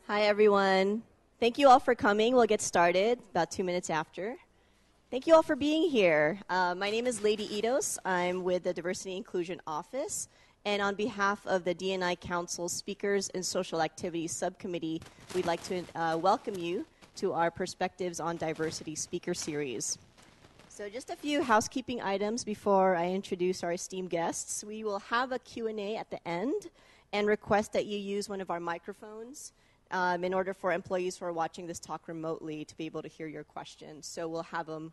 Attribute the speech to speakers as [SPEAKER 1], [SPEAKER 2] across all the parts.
[SPEAKER 1] Hi, everyone. Thank you all for coming. We'll get started about 2 minutes after. Thank you all for being here. My name is Lady Idos. I'm with the Diversity Inclusion Office. And on behalf of the D&I Council Speakers and Social Activities Subcommittee, we'd like to welcome you to our Perspectives on Diversity speaker series. So just a few housekeeping items before I introduce our esteemed guests. We will have a Q&A at the end and request that you use one of our microphones in order for employees who are watching this talk remotely to be able to hear your questions. So we'll have them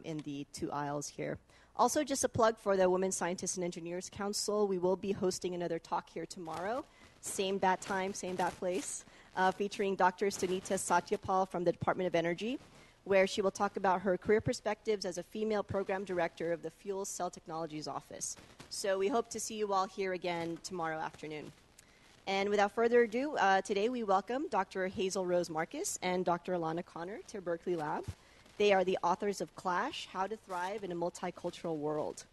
[SPEAKER 1] in the two aisles here. Also, just a plug for the Women Scientists and Engineers Council. We will be hosting another talk here tomorrow, same bat time, same bat place, featuring Dr. Sunita Satyapal from the Department of Energy, where she will talk about her career perspectives as a female program director of the Fuel Cell Technologies Office. So we hope to see you all here again tomorrow afternoon. And without further ado, today we welcome Dr. Hazel Rose Markus and Dr. Alana Connor to Berkeley Lab. They are the authors of Clash, How to Thrive in a Multicultural World.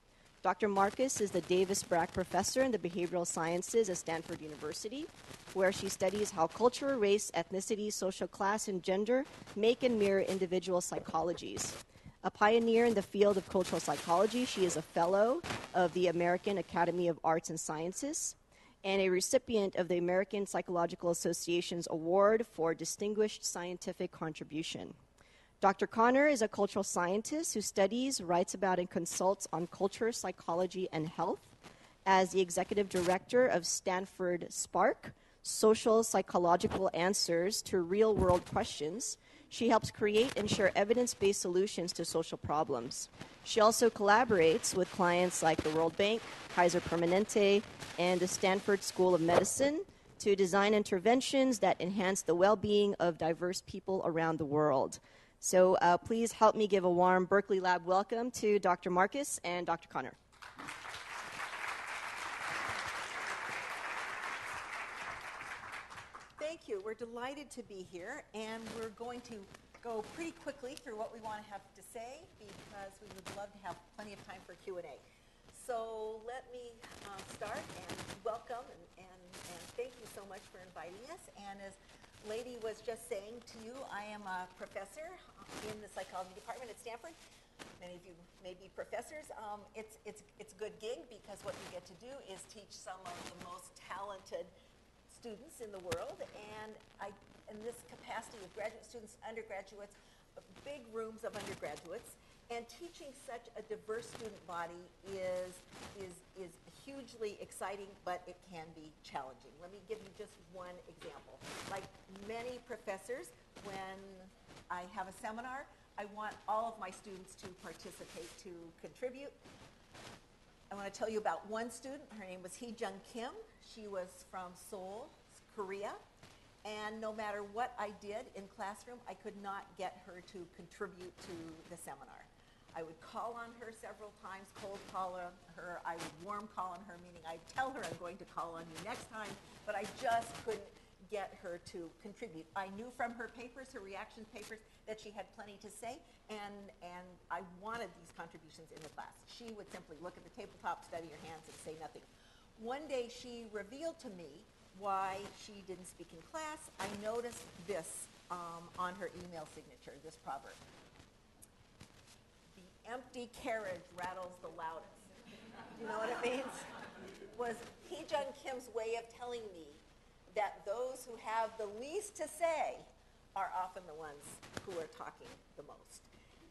[SPEAKER 1] Dr. Markus is the Davis Brack Professor in the Behavioral Sciences at Stanford University, where she studies how culture, race, ethnicity, social class, and gender make and mirror individual psychologies. A pioneer in the field of cultural psychology, she is a fellow of the American Academy of Arts and Sciences, and a recipient of the American Psychological Association's Award for Distinguished Scientific Contribution. Dr. Connor is a cultural scientist who studies, writes about, and consults on culture, psychology, and health. As the executive director of Stanford Spark, Social Psychological Answers to Real-World Questions, she helps create and share evidence-based solutions to social problems. She also collaborates with clients like the World Bank, Kaiser Permanente, and the Stanford School of Medicine to design interventions that enhance the well-being of diverse people around the world. So please help me give a warm Berkeley Lab welcome to Dr. Markus and Dr. Connor.
[SPEAKER 2] Thank you. We're delighted to be here, and we're going to go pretty quickly through what we want to have to say because we would love to have plenty of time for Q&A. So let me start and welcome and thank you so much for inviting us. And as Lady was just saying to you, I am a professor in the psychology department at Stanford. Many of you may be professors. It's a good gig because what you get to do is teach some of the most talented students in the world, and in this capacity with graduate students, undergraduates, big rooms of undergraduates, and teaching such a diverse student body is hugely exciting, but it can be challenging. Let me give you just one example. Like many professors, when I have a seminar, I want all of my students to participate, to contribute. I want to tell you about one student. Her name was Hee-Jung Kim. She was from Seoul, Korea. And no matter what I did in classroom, I could not get her to contribute to the seminar. I would call on her several times, cold call her. I would warm call on her, meaning I'd tell her I'm going to call on you next time, but I just couldn't get her to contribute. I knew from her papers, her reaction papers, that she had plenty to say, and I wanted these contributions in the class. She would simply look at the tabletop, study her hands, and say nothing. One day she revealed to me why she didn't speak in class. I noticed this on her email signature, this proverb. The empty carriage rattles the loudest. You know what it means? Was Hee-Jung Kim's way of telling me that those who have the least to say are often the ones who are talking the most.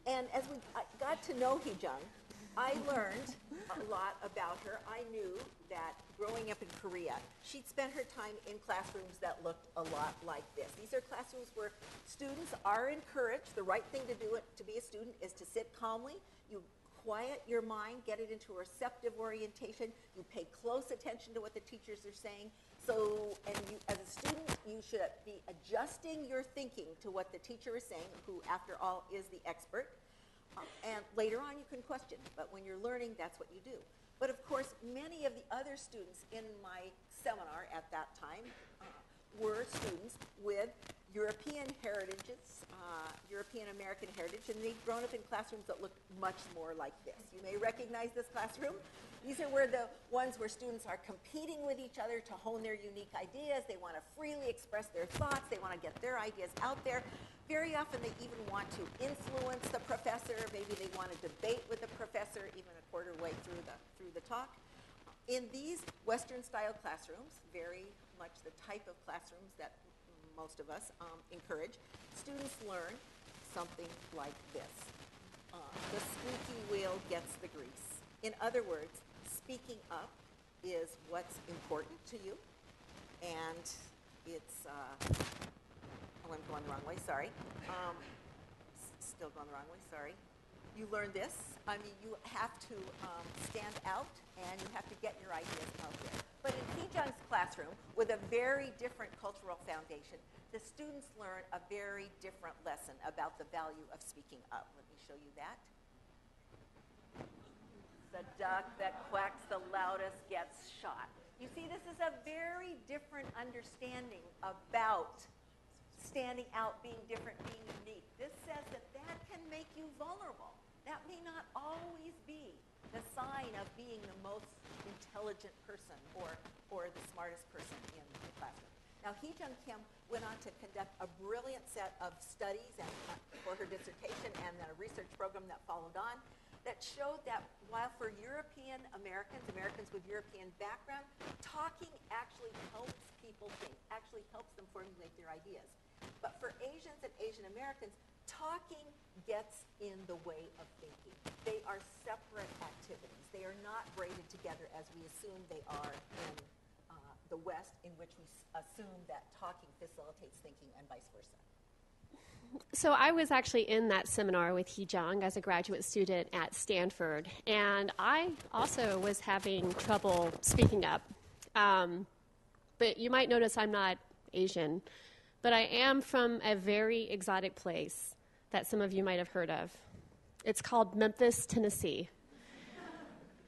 [SPEAKER 2] And as I got to know Hee-Jung, I learned a lot about her. I knew that growing up in Korea, she'd spent her time in classrooms that looked a lot like this. These are classrooms where students are encouraged. The right thing to do to be a student is to sit calmly. You quiet your mind, get it into a receptive orientation. You pay close attention to what the teachers are saying. So, and you, as a student, you should be adjusting your thinking to what the teacher is saying, who, after all, is the expert. And later on, you can question. But when you're learning, that's what you do. But of course, many of the other students in my seminar at that time were students with European heritages, European American heritage, and they've grown up in classrooms that look much more like this. You may recognize this classroom. These are where the ones where students are competing with each other to hone their unique ideas. They want to freely express their thoughts. They want to get their ideas out there. Very often they even want to influence the professor. Maybe they want to debate with the professor even a quarter way through the talk. In these Western-style classrooms, very much the type of classrooms that most of us encourage, students learn something like this. The squeaky wheel gets the grease. In other words, speaking up is what's important to you, and it's, oh, I'm going the wrong way, sorry. Still going the wrong way, sorry. You learn this. I mean, you have to stand out, and you have to get your ideas out there. But in Hee-jung's classroom, with a very different cultural foundation, the students learn a very different lesson about the value of speaking up. Let me show you that. The duck that quacks the loudest gets shot. You see, this is a very different understanding about standing out, being different, being unique. This says that that can make you vulnerable. That may not always be the sign of being the most intelligent person or the smartest person in the classroom. Now, Hee-jung Kim went on to conduct a brilliant set of studies and, for her dissertation and then a research program that followed on that showed that while for European Americans, Americans with European background, talking actually helps people think, actually helps them formulate their ideas. But for Asians and Asian Americans, talking gets in the way of thinking. They are separate activities. They are not braided together as we assume they are in the West, in which we assume that talking facilitates thinking and vice versa.
[SPEAKER 3] So I was actually in that seminar with Hee-jung as a graduate student at Stanford, and I also was having trouble speaking up. But you might notice I'm not Asian, but I am from a very exotic place that some of you might have heard of. It's called Memphis, Tennessee.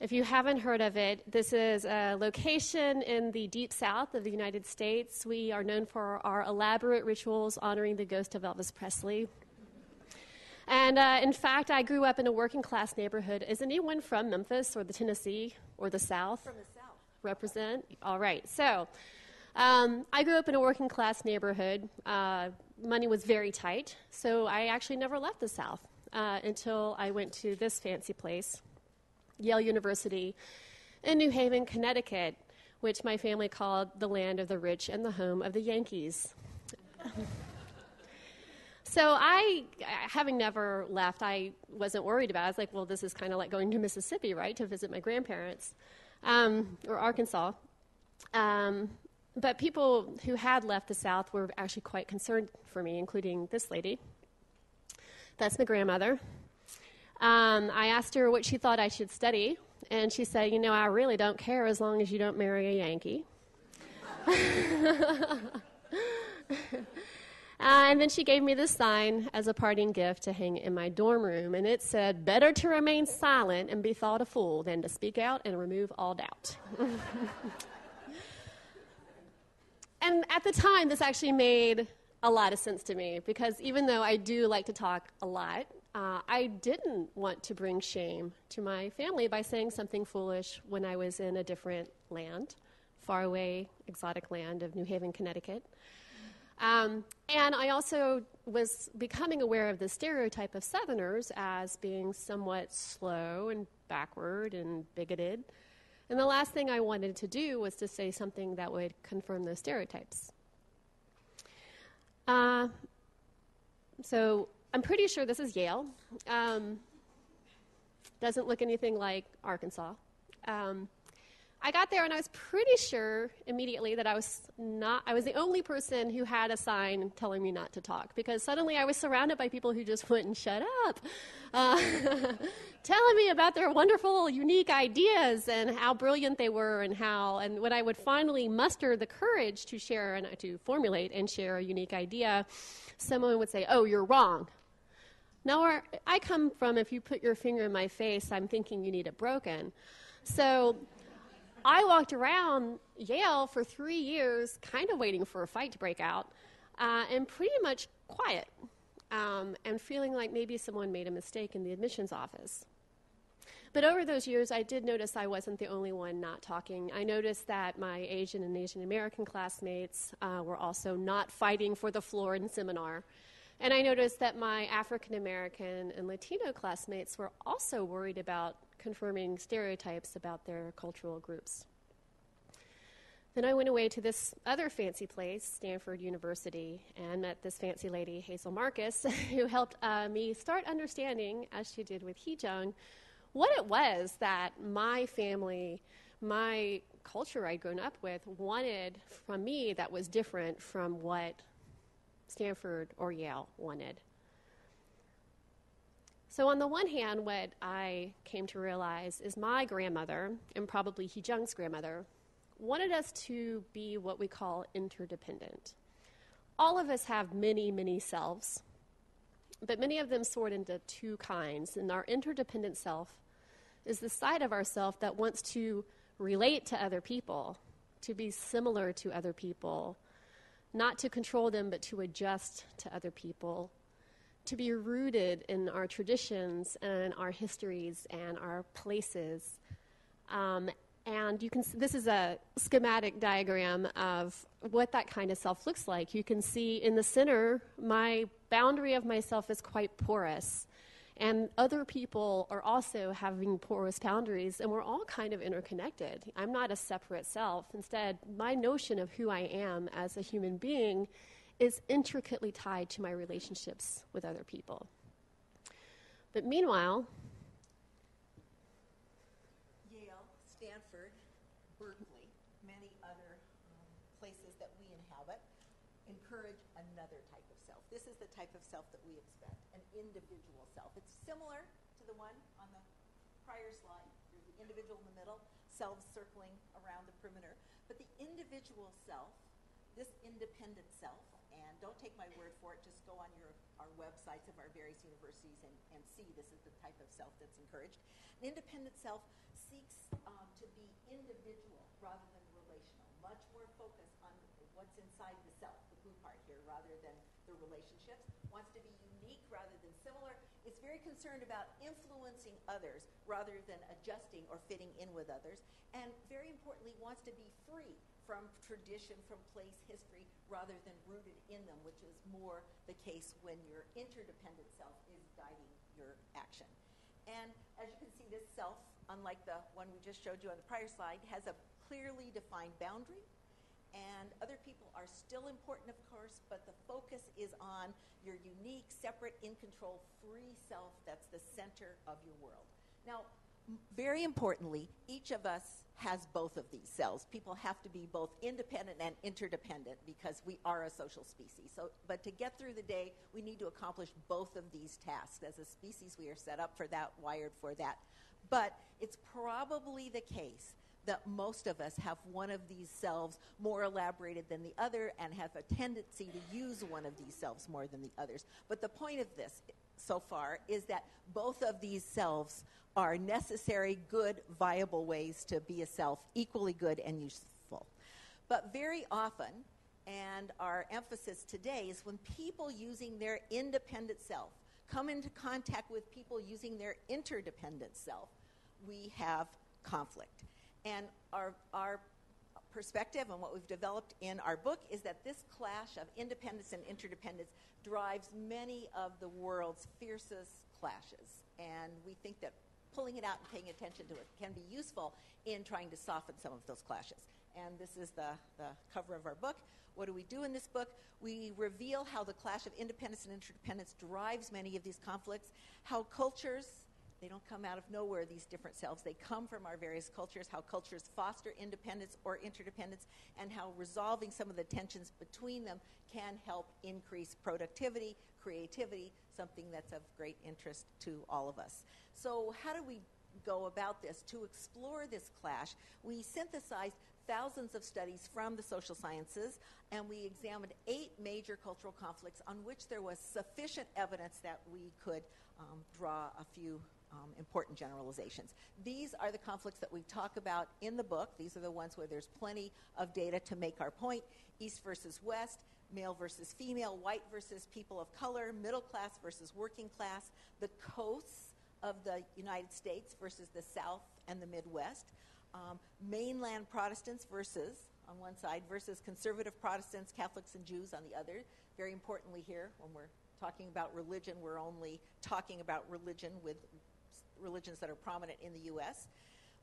[SPEAKER 3] If you haven't heard of it, this is a location in the deep south of the United States. We are known for our elaborate rituals honoring the ghost of Elvis Presley. And in fact, I grew up in a working class neighborhood. Is anyone from Memphis or the Tennessee or the South?
[SPEAKER 2] From the South.
[SPEAKER 3] Represent? All right. So I grew up in a working class neighborhood. Money was very tight, so I actually never left the South until I went to this fancy place, Yale University in New Haven, Connecticut, which my family called the land of the rich and the home of the Yankees. So having never left, I wasn't worried about it. I was like, well, this is kind of like going to Mississippi, right, to visit my grandparents, or Arkansas. But people who had left the South were actually quite concerned for me, including this lady. That's my grandmother. I asked her what she thought I should study, and she said, you know, I really don't care as long as you don't marry a Yankee. And then she gave me this sign as a parting gift to hang in my dorm room, and it said, better to remain silent and be thought a fool than to speak out and remove all doubt. And at the time, this actually made a lot of sense to me, because even though I do like to talk a lot, I didn't want to bring shame to my family by saying something foolish when I was in a different land, faraway, exotic land of New Haven, Connecticut. And I also was becoming aware of the stereotype of Southerners as being somewhat slow and backward and bigoted. And the last thing I wanted to do was to say something that would confirm those stereotypes. So I'm pretty sure this is Yale. Doesn't look anything like Arkansas. I got there and I was pretty sure immediately that I was the only person who had a sign telling me not to talk, because suddenly I was surrounded by people who just wouldn't shut up, telling me about their wonderful, unique ideas and how brilliant they were, and when I would finally muster the courage to share and to formulate and share a unique idea, someone would say, oh, you're wrong. Now, where I come from, if you put your finger in my face, I'm thinking you need it broken. So I walked around Yale for 3 years, kind of waiting for a fight to break out. and pretty much quiet, and feeling like maybe someone made a mistake in the admissions office. But over those years, I did notice I wasn't the only one not talking. I noticed that my Asian and Asian American classmates were also not fighting for the floor in seminar. And I noticed that my African American and Latino classmates were also worried about confirming stereotypes about their cultural groups. Then I went away to this other fancy place, Stanford University, and met this fancy lady, Hazel Markus, who helped me start understanding, as she did with Hee-jung, what it was that my family, my culture I'd grown up with, wanted from me that was different from what Stanford or Yale wanted. So on the one hand, what I came to realize is my grandmother, and probably Hee-jung's grandmother, wanted us to be what we call interdependent. All of us have many, many selves, but many of them sort into two kinds. And our interdependent self is the side of ourself that wants to relate to other people, to be similar to other people, not to control them, but to adjust to other people, to be rooted in our traditions and our histories and our places. And you can, this is a schematic diagram of what that kind of self looks like. You can see in the center, my boundary of myself is quite porous. And other people are also having porous boundaries, and we're all kind of interconnected. I'm not a separate self. Instead, my notion of who I am as a human being is intricately tied to my relationships with other people. But meanwhile,
[SPEAKER 2] Yale, Stanford, Berkeley, many other places that we inhabit encourage another type of self. This is the type of self that we expect, an individual self. It's similar to the one on the prior slide. There's the individual in the middle, selves circling around the perimeter. But the individual self, this independent self, and don't take my word for it, just go on our websites of our various universities and see this is the type of self that's encouraged. An independent self seeks to be individual rather than relational, much more focused on what's inside the self, the blue part here, rather than the relationships, wants to be unique rather than similar, is very concerned about influencing others rather than adjusting or fitting in with others, and very importantly, wants to be free from tradition, from place, history, rather than rooted in them, which is more the case when your interdependent self is guiding your action. And as you can see, this self, unlike the one we just showed you on the prior slide, has a clearly defined boundary. And other people are still important, of course, but the focus is on your unique, separate, in-control, free self that's the center of your world. Now, very importantly, each of us has both of these selves. People have to be both independent and interdependent because we are a social species. But to get through the day, we need to accomplish both of these tasks. As a species, we are set up for that, wired for that. But it's probably the case that most of us have one of these selves more elaborated than the other and have a tendency to use one of these selves more than the others. But the point of this so far is that both of these selves are necessary, good, viable ways to be a self, equally good and useful. But very often, and our emphasis today, is when people using their independent self come into contact with people using their interdependent self, we have conflict. And our perspective and what we've developed in our book is that this clash of independence and interdependence drives many of the world's fiercest clashes. And we think that pulling it out and paying attention to it can be useful in trying to soften some of those clashes. And this is the cover of our book. What do we do in this book? We reveal how the clash of independence and interdependence drives many of these conflicts, how cultures, they don't come out of nowhere, these different selves. They come from our various cultures, how cultures foster independence or interdependence, and how resolving some of the tensions between them can help increase productivity, creativity, something that's of great interest to all of us. So how do we go about this? To explore this clash, we synthesized thousands of studies from the social sciences, and we examined 8 major cultural conflicts on which there was sufficient evidence that we could draw a few important generalizations. These are the conflicts that we talk about in the book. These are the ones where there's plenty of data to make our point. East versus West, male versus female, white versus people of color, middle class versus working class, the coasts of the United States versus the South and the Midwest, mainland Protestants versus, on one side, versus conservative Protestants, Catholics, and Jews on the other. Very importantly here, when we're talking about religion, we're only talking about religion with religions that are prominent in the U.S.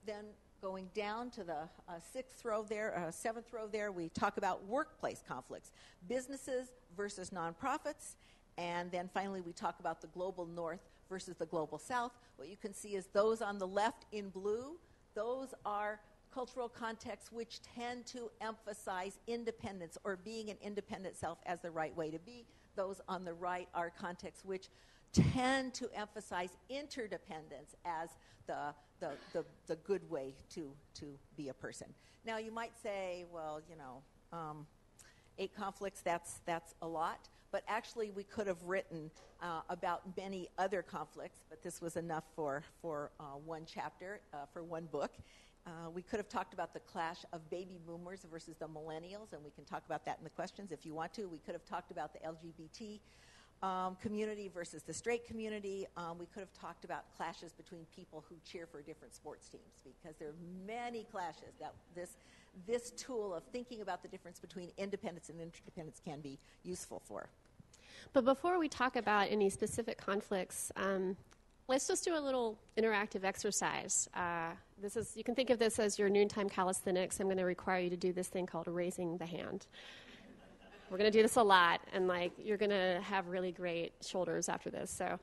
[SPEAKER 2] Then going down to the seventh row there, we talk about workplace conflicts, businesses versus nonprofits, and then finally we talk about the global north versus the global south. What you can see is those on the left in blue, those are cultural contexts which tend to emphasize independence or being an independent self as the right way to be. Those on the right are contexts which tend to emphasize interdependence as the good way to be a person. Now you might say, well, 8 conflicts, that's a lot. But actually we could have written about many other conflicts, but this was enough for one chapter, for one book. We could have talked about the clash of baby boomers versus the millennials, and we can talk about that in the questions if you want to. We could have talked about the LGBT community versus the straight community. We could have talked about clashes between people who cheer for different sports teams, because there are many clashes that this tool of thinking about the difference between independence and interdependence can be useful for.
[SPEAKER 3] But before we talk about any specific conflicts, let's just do a little interactive exercise. You can think of this as your noontime calisthenics. I'm going to require you to do this thing called raising the hand. We're going to do this a lot, and you're going to have really great shoulders after this. So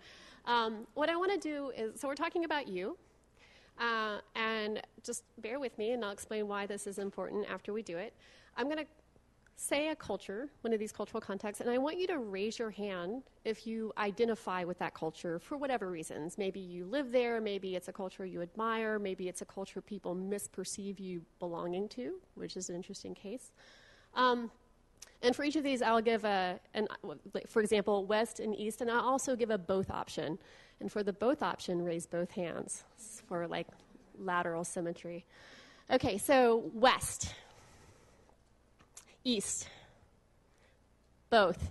[SPEAKER 3] what I want to do is, we're talking about you, and just bear with me, and I'll explain why this is important after we do it. I'm going to say a culture, one of these cultural contexts, and I want you to raise your hand if you identify with that culture for whatever reasons. Maybe you live there, maybe it's a culture you admire, maybe it's a culture people misperceive you belonging to, which is an interesting case. And for each of these, I'll give for example, West and East, and I'll also give a both option. And for the both option, raise both hands for lateral symmetry. Okay, so West, East, both.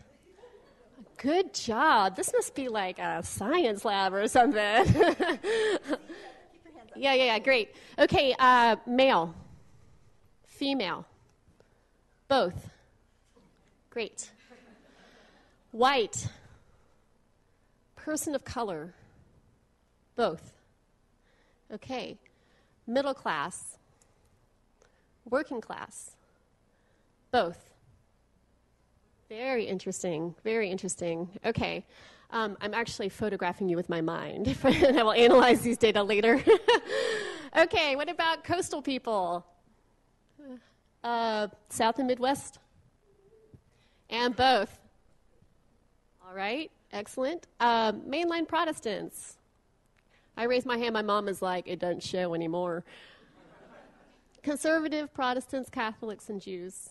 [SPEAKER 3] Good job. This must be like a science lab or something. Yeah, great. Okay, male, female, both. Great. White, person of color, both. Okay. Middle class, working class, both. Very interesting, very interesting. Okay. I'm actually photographing you with my mind, and I will analyze these data later. Okay, what about coastal people? South and Midwest? And both. All right, excellent. Mainline Protestants. I raised my hand. My mom is like, it doesn't show anymore. Conservative Protestants, Catholics, and Jews.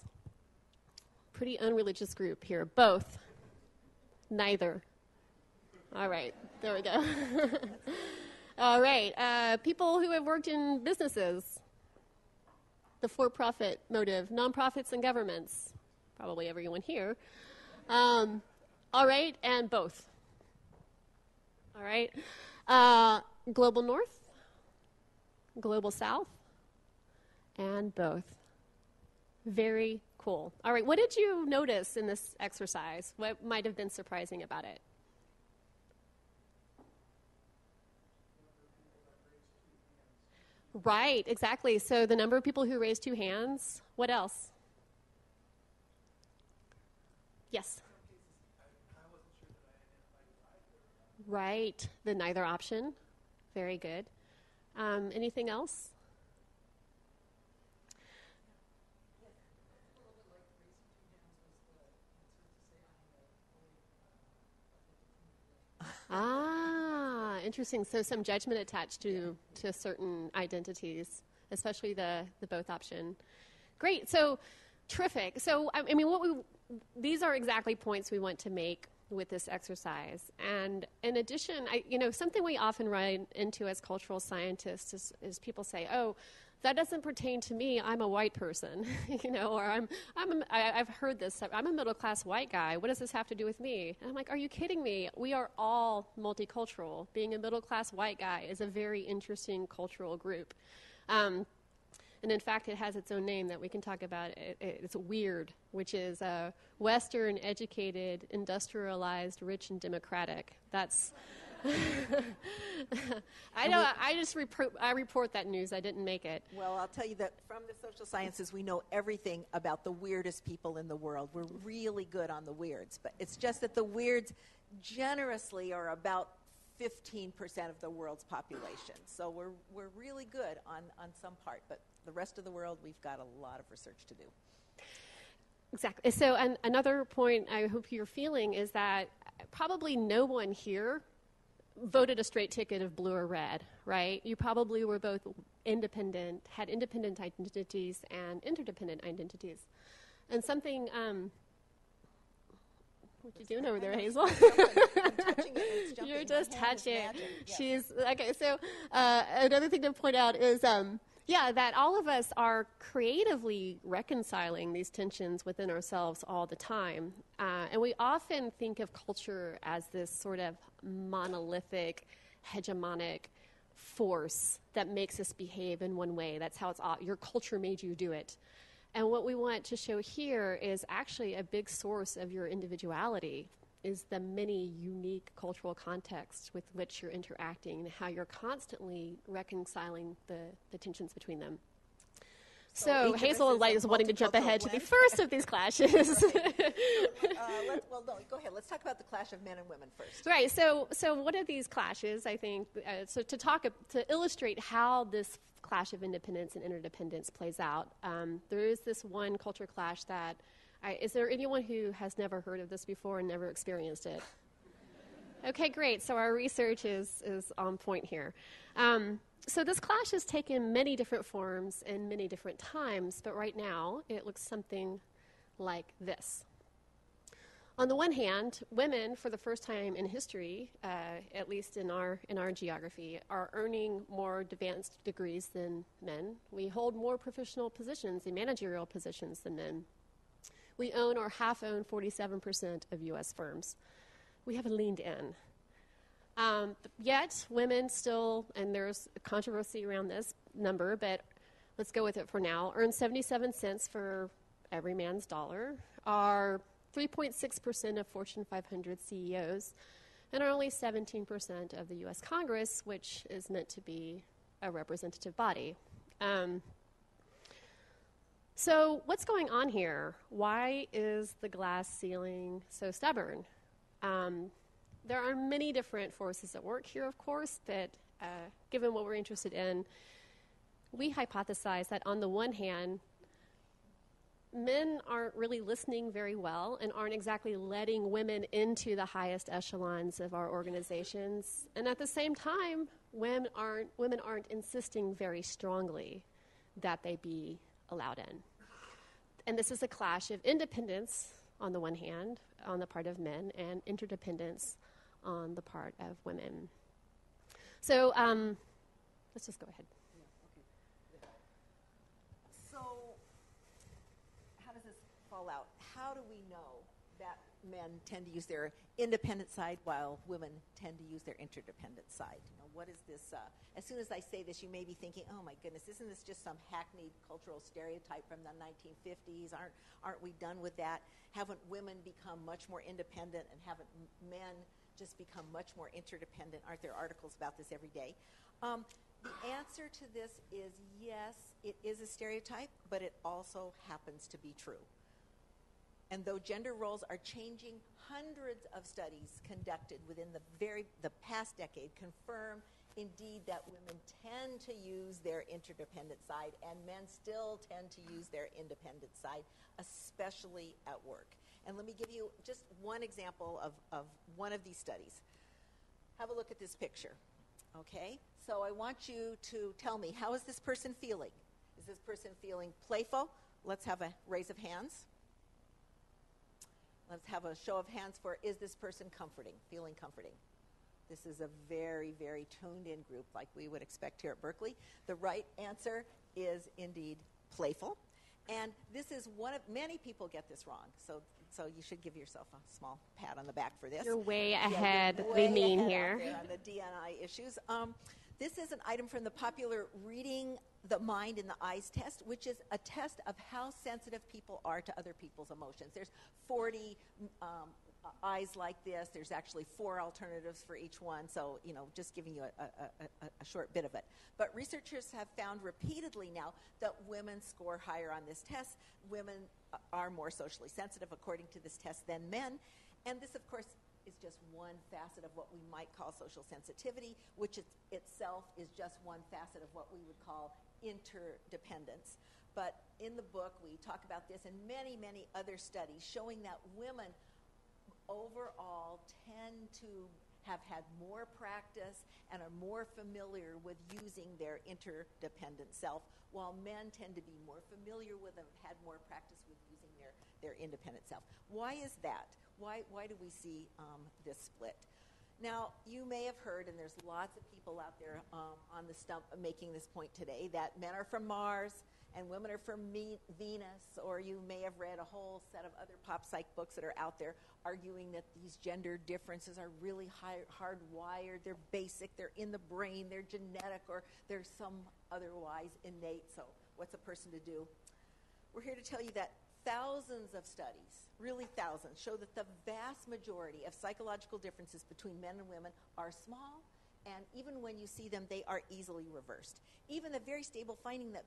[SPEAKER 3] Pretty unreligious group here. Both. Neither. All right, there we go. All right, people who have worked in businesses. The for-profit motive. Nonprofits and governments. Probably everyone here. All right, and both. All right. Global North, Global South, and both. Very cool. All right, what did you notice in this exercise? What might have been surprising about it? Right, exactly. So the number of people who raised 2 hands. What else? Yes. Right, the neither option. Very good. Anything else? Interesting. So some judgment attached to certain identities, especially the both option. Great. So terrific. So I mean, these are exactly points we want to make with this exercise. And in addition, something we often run into as cultural scientists is people say, oh, that doesn't pertain to me. I'm a white person, or I've heard this. I'm a middle-class white guy. What does this have to do with me? And I'm like, are you kidding me? We are all multicultural. Being a middle-class white guy is a very interesting cultural group. And in fact, it has its own name that we can talk about. It's WEIRD, which is Western, educated, industrialized, rich, and democratic. That's... I report that news. I didn't make it.
[SPEAKER 2] Well, I'll tell you that from the social sciences, we know everything about the weirdest people in the world. We're really good on the weirds, but it's just that the weirds generously are about 15% of the world's population. So we're really good on some part, but the rest of the world, we've got a lot of research to do.
[SPEAKER 3] Exactly. So another point I hope you're feeling is that probably no one here voted a straight ticket of blue or red, right? You probably were both independent, had independent identities and interdependent identities. And something, what you doing over there, Hazel?
[SPEAKER 2] I'm touching it, it's jumping.
[SPEAKER 3] You're just touching.
[SPEAKER 2] Yes.
[SPEAKER 3] She's, okay, so another thing to point out is, that all of us are creatively reconciling these tensions within ourselves all the time. And we often think of culture as this sort of monolithic, hegemonic force that makes us behave in one way. That's how your culture made you do it. And what we want to show here is actually a big source of your individuality is the many unique cultural contexts with which you're interacting and how you're constantly reconciliing the tensions between them. So Hazel is wanting to jump ahead to the first of these clashes.
[SPEAKER 2] Go ahead. Let's talk about the clash of men and women first.
[SPEAKER 3] Right. So one of these clashes, I think, to illustrate how this clash of independence and interdependence plays out, there is this one culture clash that. Is there anyone who has never heard of this before and never experienced it? Okay, great. So our research is on point here. So this clash has taken many different forms and many different times, but right now it looks something like this. On the one hand, women, for the first time in history, at least in our geography, are earning more advanced degrees than men. We hold more professional positions and managerial positions than men. We own or half-own 47% of U.S. firms. We have leaned in. Yet, women still, and there's controversy around this number, but let's go with it for now, earn 77 cents for every man's dollar, are 3.6% of Fortune 500 CEOs, and are only 17% of the U.S. Congress, which is meant to be a representative body. So what's going on here? Why is the glass ceiling so stubborn? There are many different forces at work here, of course, but given what we're interested in, we hypothesize that on the one hand, men aren't really listening very well and aren't exactly letting women into the highest echelons of our organizations. And at the same time, women aren't insisting very strongly that they be allowed in. And this is a clash of independence on the one hand, on the part of men, and interdependence on the part of women. So let's just go ahead.
[SPEAKER 2] So how does this fall out? How do we know that men tend to use their independent side while women tend to use their interdependent side? What is this? As soon as I say this, you may be thinking, oh my goodness, isn't this just some hackneyed cultural stereotype from the 1950s? Aren't we done with that? Haven't women become much more independent, and haven't men just become much more interdependent? Aren't there articles about this every day? The answer to this is yes, it is a stereotype, but it also happens to be true. And though gender roles are changing, hundreds of studies conducted within the past decade confirm indeed that women tend to use their interdependent side and men still tend to use their independent side, especially at work. And let me give you just one example of one of these studies. Have a look at this picture, okay? So I want you to tell me, how is this person feeling? Is this person feeling playful? Let's have a raise of hands. Let's have a show of hands for, is this person comforting, feeling comforting? This is a very, very tuned-in group like we would expect here at Berkeley. The right answer is indeed playful. And this is one of, many people get this wrong. So you should give yourself a small pat on the back for this.
[SPEAKER 3] You're way
[SPEAKER 2] Yeah,
[SPEAKER 3] ahead,
[SPEAKER 2] you're
[SPEAKER 3] we
[SPEAKER 2] way
[SPEAKER 3] mean
[SPEAKER 2] ahead
[SPEAKER 3] here.
[SPEAKER 2] out there on the DNI issues. This is an item from the popular Reading the Mind and the Eyes test, which is a test of how sensitive people are to other people's emotions. There's 40 eyes like this. There's actually 4 alternatives for each one, so, just giving you a short bit of it. But researchers have found repeatedly now that women score higher on this test. Women are more socially sensitive, according to this test, than men. And this, of course, is just one facet of what we might call social sensitivity, which itself is just one facet of what we would call interdependence. But in the book, we talk about this and many, many other studies showing that women overall tend to have had more practice and are more familiar with using their interdependent self, while men tend to be more familiar with and have had more practice with using their independent self. Why is that? Why do we see this split? Now, you may have heard, and there's lots of people out there on the stump making this point today, that men are from Mars and women are from Venus, or you may have read a whole set of other pop psych books that are out there arguing that these gender differences are really hardwired, they're basic, they're in the brain, they're genetic, or they're some otherwise innate, so what's a person to do? We're here to tell you that thousands of studies, really thousands, show that the vast majority of psychological differences between men and women are small, and even when you see them, they are easily reversed. Even the very stable finding that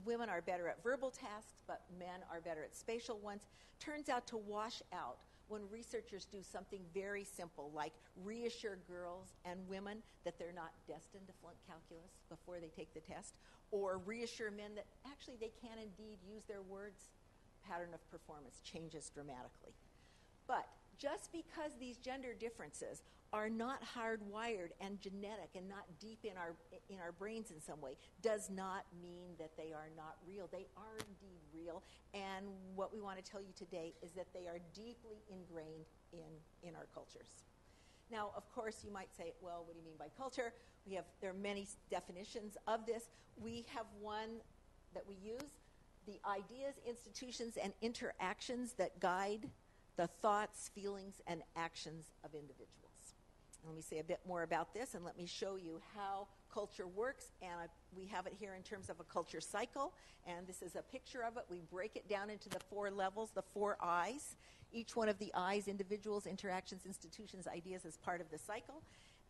[SPEAKER 2] women are better at verbal tasks, but men are better at spatial ones, turns out to wash out when researchers do something very simple, like reassure girls and women that they're not destined to flunk calculus before they take the test, or reassure men that actually they can indeed use their words. Pattern of performance changes dramatically. But just because these gender differences are not hardwired and genetic and not deep in our brains in some way does not mean that they are not real. They are indeed real, and what we want to tell you today is that they are deeply ingrained in our cultures. Now, of course, you might say, well, what do you mean by culture? There are many definitions of this. We have one that we use: the ideas, institutions, and interactions that guide the thoughts, feelings, and actions of individuals. Let me say a bit more about this, and let me show you how culture works. And we have it here in terms of a culture cycle, and this is a picture of it. We break it down into the 4 levels, the 4 I's. Each one of the I's, individuals, interactions, institutions, ideas, is part of the cycle.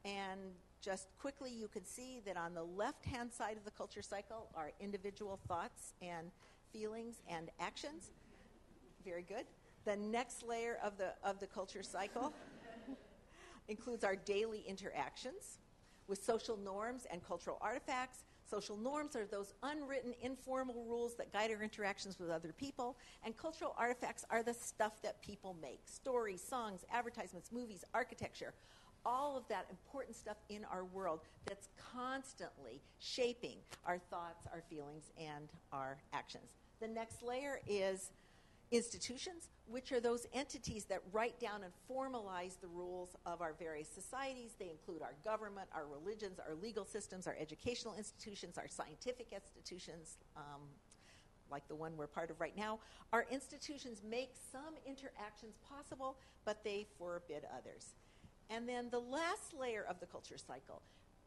[SPEAKER 2] And just quickly, you can see that on the left-hand side of the culture cycle are individual thoughts and feelings and actions. Very good. The next layer of the culture cycle includes our daily interactions with social norms and cultural artifacts. Social norms are those unwritten, informal rules that guide our interactions with other people, and cultural artifacts are the stuff that people make: stories, songs, advertisements, movies, architecture, all of that important stuff in our world that's constantly shaping our thoughts, our feelings, and our actions. The next layer is institutions, which are those entities that write down and formalize the rules of our various societies. They include our government, our religions, our legal systems, our educational institutions, our scientific institutions, like the one we're part of right now. Our institutions make some interactions possible, but they forbid others. And then the last layer of the culture cycle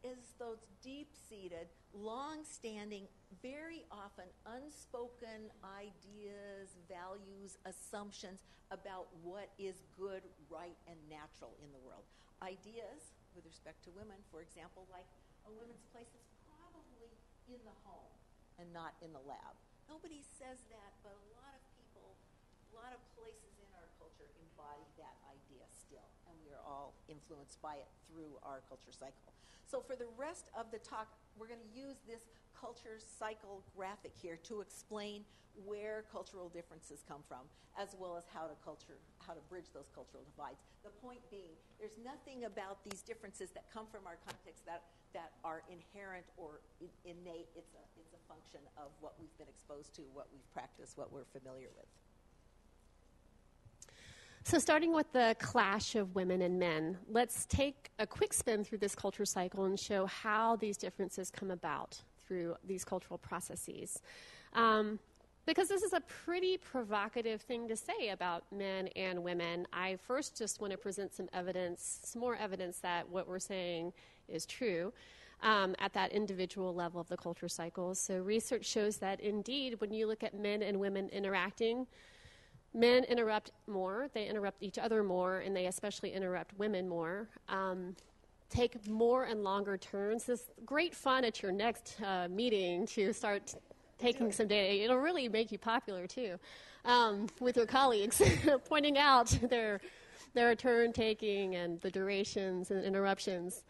[SPEAKER 2] is those deep-seated, long-standing, very often unspoken ideas, values, assumptions about what is good, right, and natural in the world. Ideas with respect to women, for example, like a women's place is probably in the home and not in the lab. Nobody says that, but a lot of people, a lot of places in our culture embody that idea still, and we are all influenced by it through our culture cycle. So for the rest of the talk, we're going to use this culture cycle graphic here to explain where cultural differences come from, as well as how to bridge those cultural divides. The point being, there's nothing about these differences that come from our context that are inherent or innate. It's a function of what we've been exposed to, what we've practiced, what we're familiar with.
[SPEAKER 3] So starting with the clash of women and men, let's take a quick spin through this culture cycle and show how these differences come about through these cultural processes. Because this is a pretty provocative thing to say about men and women, I first just want to present some more evidence that what we're saying is true at that individual level of the culture cycles. So research shows that indeed, when you look at men and women interacting, men interrupt more, they interrupt each other more, and they especially interrupt women more. Take more and longer turns. This great fun at your next meeting to start taking some data. It'll really make you popular too, with your colleagues, pointing out their turn taking and the durations and interruptions,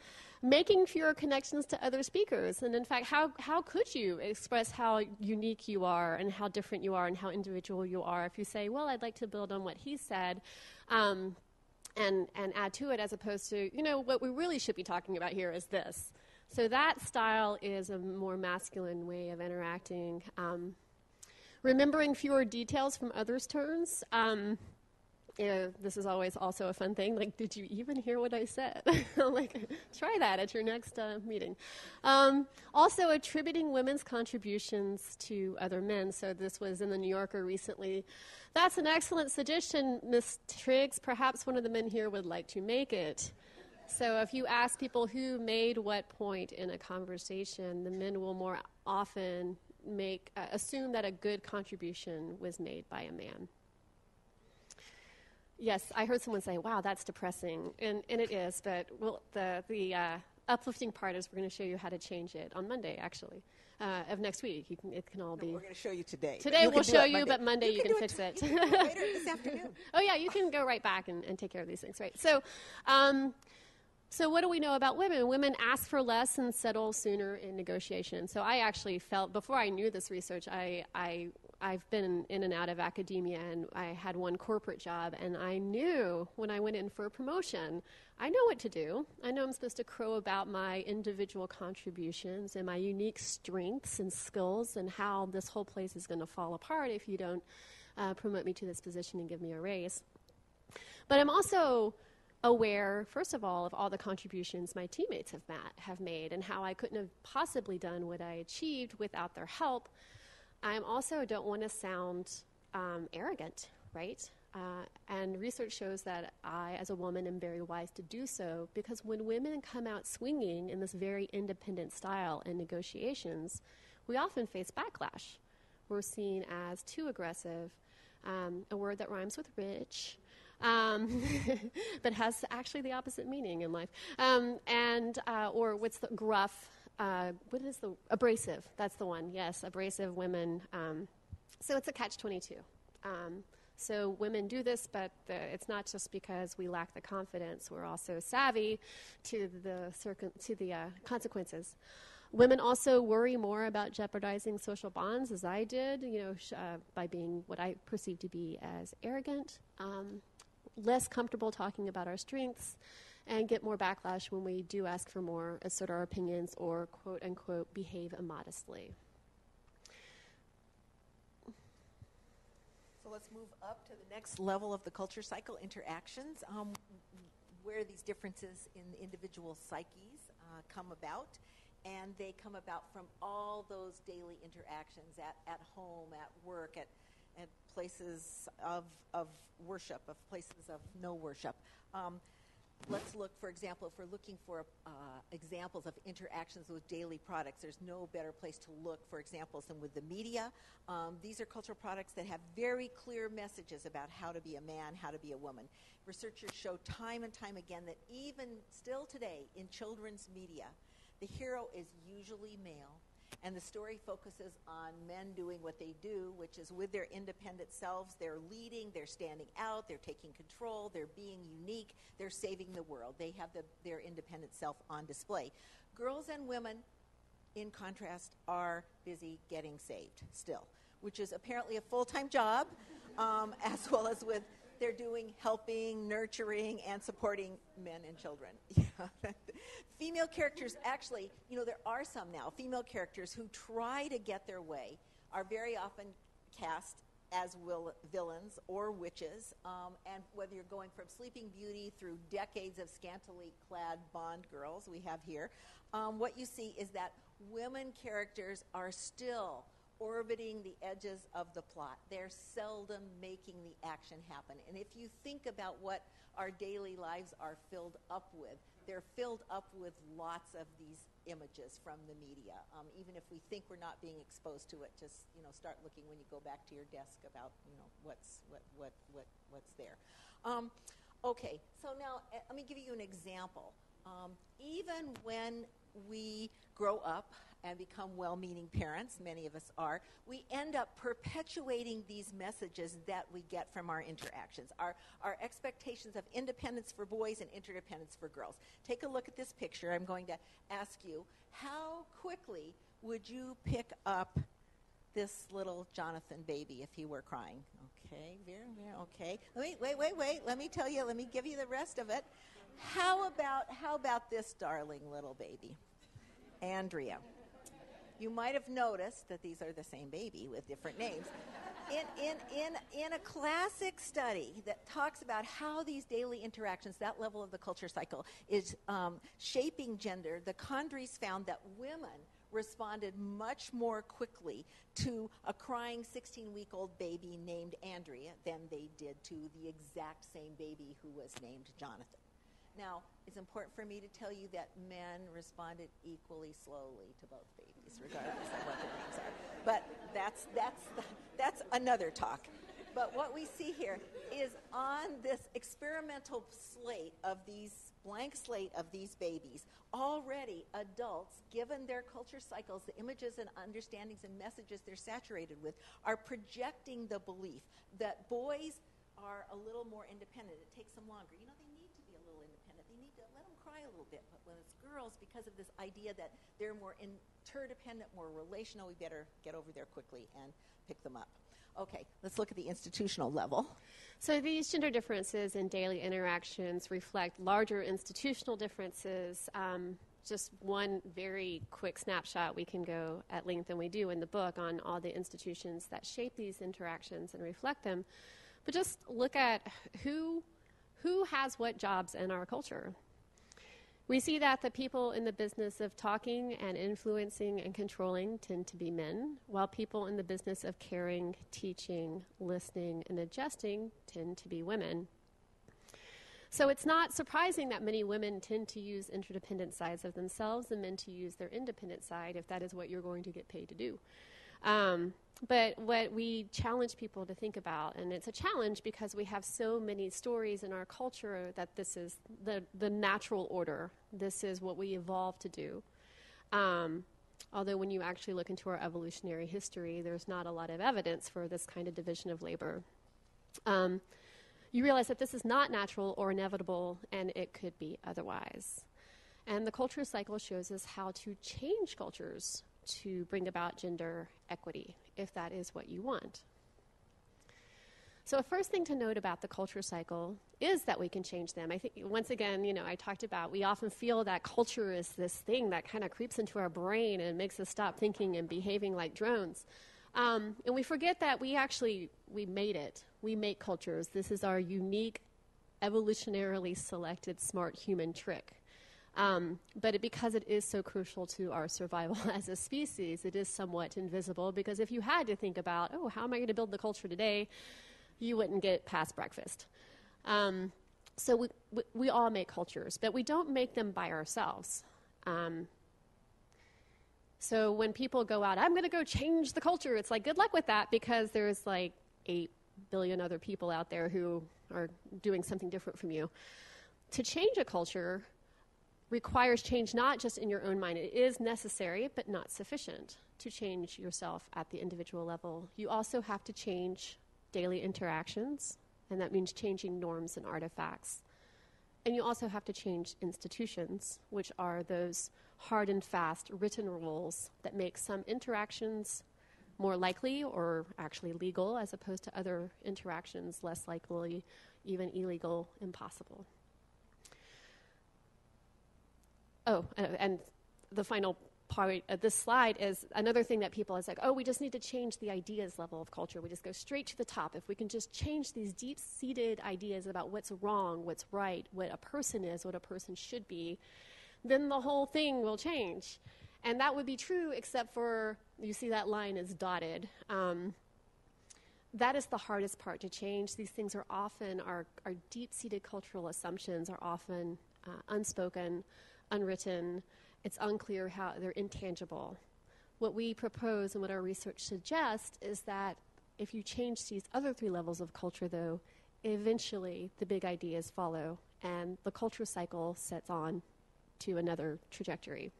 [SPEAKER 3] making fewer connections to other speakers. And in fact, how could you express how unique you are and how different you are and how individual you are if you say, well, I'd like to build on what he said, and add to it, as opposed to, what we really should be talking about here is this. So that style is a more masculine way of interacting. Remembering fewer details from others' turns. This is always also a fun thing. Like, did you even hear what I said? Try that at your next meeting. Also, attributing women's contributions to other men. So this was in the New Yorker recently. That's an excellent suggestion, Miss Triggs. Perhaps one of the men here would like to make it. So if you ask people who made what point in a conversation, the men will more often assume that a good contribution was made by a man. Yes, I heard someone say, wow, that's depressing, and it is, but the uplifting part is we're going to show you how to change it on Monday, actually, of next week. It can all be...
[SPEAKER 2] We're going to show you today.
[SPEAKER 3] Today we'll show you, but Monday you can fix it.
[SPEAKER 2] You can do it later this afternoon.
[SPEAKER 3] Oh, yeah, you can go right back and take care of these things, right? So what do we know about women? Women ask for less and settle sooner in negotiation. So I actually felt, before I knew this research, I've been in and out of academia, and I had one corporate job, and I knew when I went in for a promotion, I know what to do. I know I'm supposed to crow about my individual contributions and my unique strengths and skills and how this whole place is going to fall apart if you don't promote me to this position and give me a raise. But I'm also aware, first of all the contributions my teammates have made and how I couldn't have possibly done what I achieved without their help. I also don't want to sound arrogant, right? And research shows that I, as a woman, am very wise to do so, because when women come out swinging in this very independent style in negotiations, we often face backlash. We're seen as too aggressive, a word that rhymes with rich, but has actually the opposite meaning in life. Or what's the gruff, what is the abrasive? That's the one. Yes, abrasive women. So it's a catch-22. So women do this, but it's not just because we lack the confidence. We're also savvy to the consequences. Women also worry more about jeopardizing social bonds, as I did, by being what I perceive to be as arrogant, less comfortable talking about our strengths, and get more backlash when we do ask for more, assert our opinions, or quote-unquote behave immodestly.
[SPEAKER 2] So let's move up to the next level of the culture cycle, interactions, where these differences in individual psyches come about. And they come about from all those daily interactions at home, at work, at places of worship, of places of no worship. Let's look, for example, if we're looking for examples of interactions with daily products, there's no better place to look for examples than with the media. These are cultural products that have very clear messages about how to be a man, how to be a woman. Researchers show time and time again that even still today in children's media, the hero is usually male, and the story focuses on men doing what they do, which is with their independent selves. They're leading, they're standing out, they're taking control, they're being unique, they're saving the world. They have their independent self on display. Girls and women, in contrast, are busy getting saved still, which is apparently a full-time job, as well as with they're doing helping, nurturing, and supporting men and children. Female characters, actually, there are some now. Female characters who try to get their way are very often cast as villains or witches, and whether you're going from Sleeping Beauty through decades of scantily clad Bond girls we have here, what you see is that women characters are still orbiting the edges of the plot. They're seldom making the action happen. And if you think about what our daily lives are filled up with, they're filled up with lots of these images from the media. Even if we think we're not being exposed to it, just start looking when you go back to your desk about what's there. Okay, so now let me give you an example. Even when we grow up and become well-meaning parents, many of us are, we end up perpetuating these messages that we get from our interactions, our expectations of independence for boys and interdependence for girls. Take a look at this picture. I'm going to ask you, how quickly would you pick up this little Jonathan baby if he were crying? Okay, okay. Wait. Let me tell you, let me give you the rest of it. How about this darling little baby, Andrea? You might have noticed that these are the same baby with different names. In a classic study that talks about how these daily interactions, that level of the culture cycle, is shaping gender, the Condries found that women responded much more quickly to a crying 16-week-old baby named Andrea than they did to the exact same baby who was named Jonathan. Now, it's important for me to tell you that men responded equally slowly to both babies, regardless of what their names are. But that's another talk. But what we see here is on this experimental blank slate of these babies, already adults, given their culture cycles, the images and understandings and messages they're saturated with, are projecting the belief that boys are a little more independent. It takes them longer. They need to be a little independent. They need to let them cry a little bit. But when it's girls, because of this idea that they're more interdependent, more relational, we better get over there quickly and pick them up. Okay, let's look at the institutional level.
[SPEAKER 3] So these gender differences in daily interactions reflect larger institutional differences. Just one very quick snapshot, we can go at length, and we do in the book, on all the institutions that shape these interactions and reflect them. But just look at who has what jobs in our culture. We see that the people in the business of talking and influencing and controlling tend to be men, while people in the business of caring, teaching, listening, and adjusting tend to be women. So it's not surprising that many women tend to use interdependent sides of themselves and men to use their independent side if that is what you're going to get paid to do. But what we challenge people to think about, and it's a challenge because we have so many stories in our culture that this is the natural order. This is what we evolved to do. Although when you actually look into our evolutionary history, there's not a lot of evidence for this kind of division of labor. You realize that this is not natural or inevitable, and it could be otherwise. And the culture cycle shows us how to change cultures to bring about gender equity, if that is what you want. So a first thing to note about the culture cycle is that we can change them. I think, once again, I talked about, we often feel that culture is this thing that kind of creeps into our brain and makes us stop thinking and behaving like drones. And we forget that we made it. We make cultures. This is our unique, evolutionarily selected smart human trick. But because it is so crucial to our survival as a species, it is somewhat invisible, because if you had to think about, how am I going to build the culture today, you wouldn't get past breakfast. So we all make cultures, but we don't make them by ourselves. So when people go out, I'm going to go change the culture, it's like, good luck with that, because there's like 8 billion other people out there who are doing something different from you. To change a culture requires change not just in your own mind. It is necessary, but not sufficient to change yourself at the individual level. You also have to change daily interactions, and that means changing norms and artifacts. And you also have to change institutions, which are those hard and fast written rules that make some interactions more likely or actually legal, as opposed to other interactions less likely, even illegal, impossible. Oh, and the final point of this slide is another thing that people is like, oh, we just need to change the ideas level of culture. We just go straight to the top. If we can just change these deep-seated ideas about what's wrong, what's right, what a person is, what a person should be, then the whole thing will change. And that would be true, except for, you see that line is dotted. That is the hardest part to change. These things are often, our deep-seated cultural assumptions are often unspoken, unwritten. It's unclear how they're intangible. What we propose and what our research suggests is that if you change these other three levels of culture, though, eventually the big ideas follow, and the culture cycle sets on to another trajectory.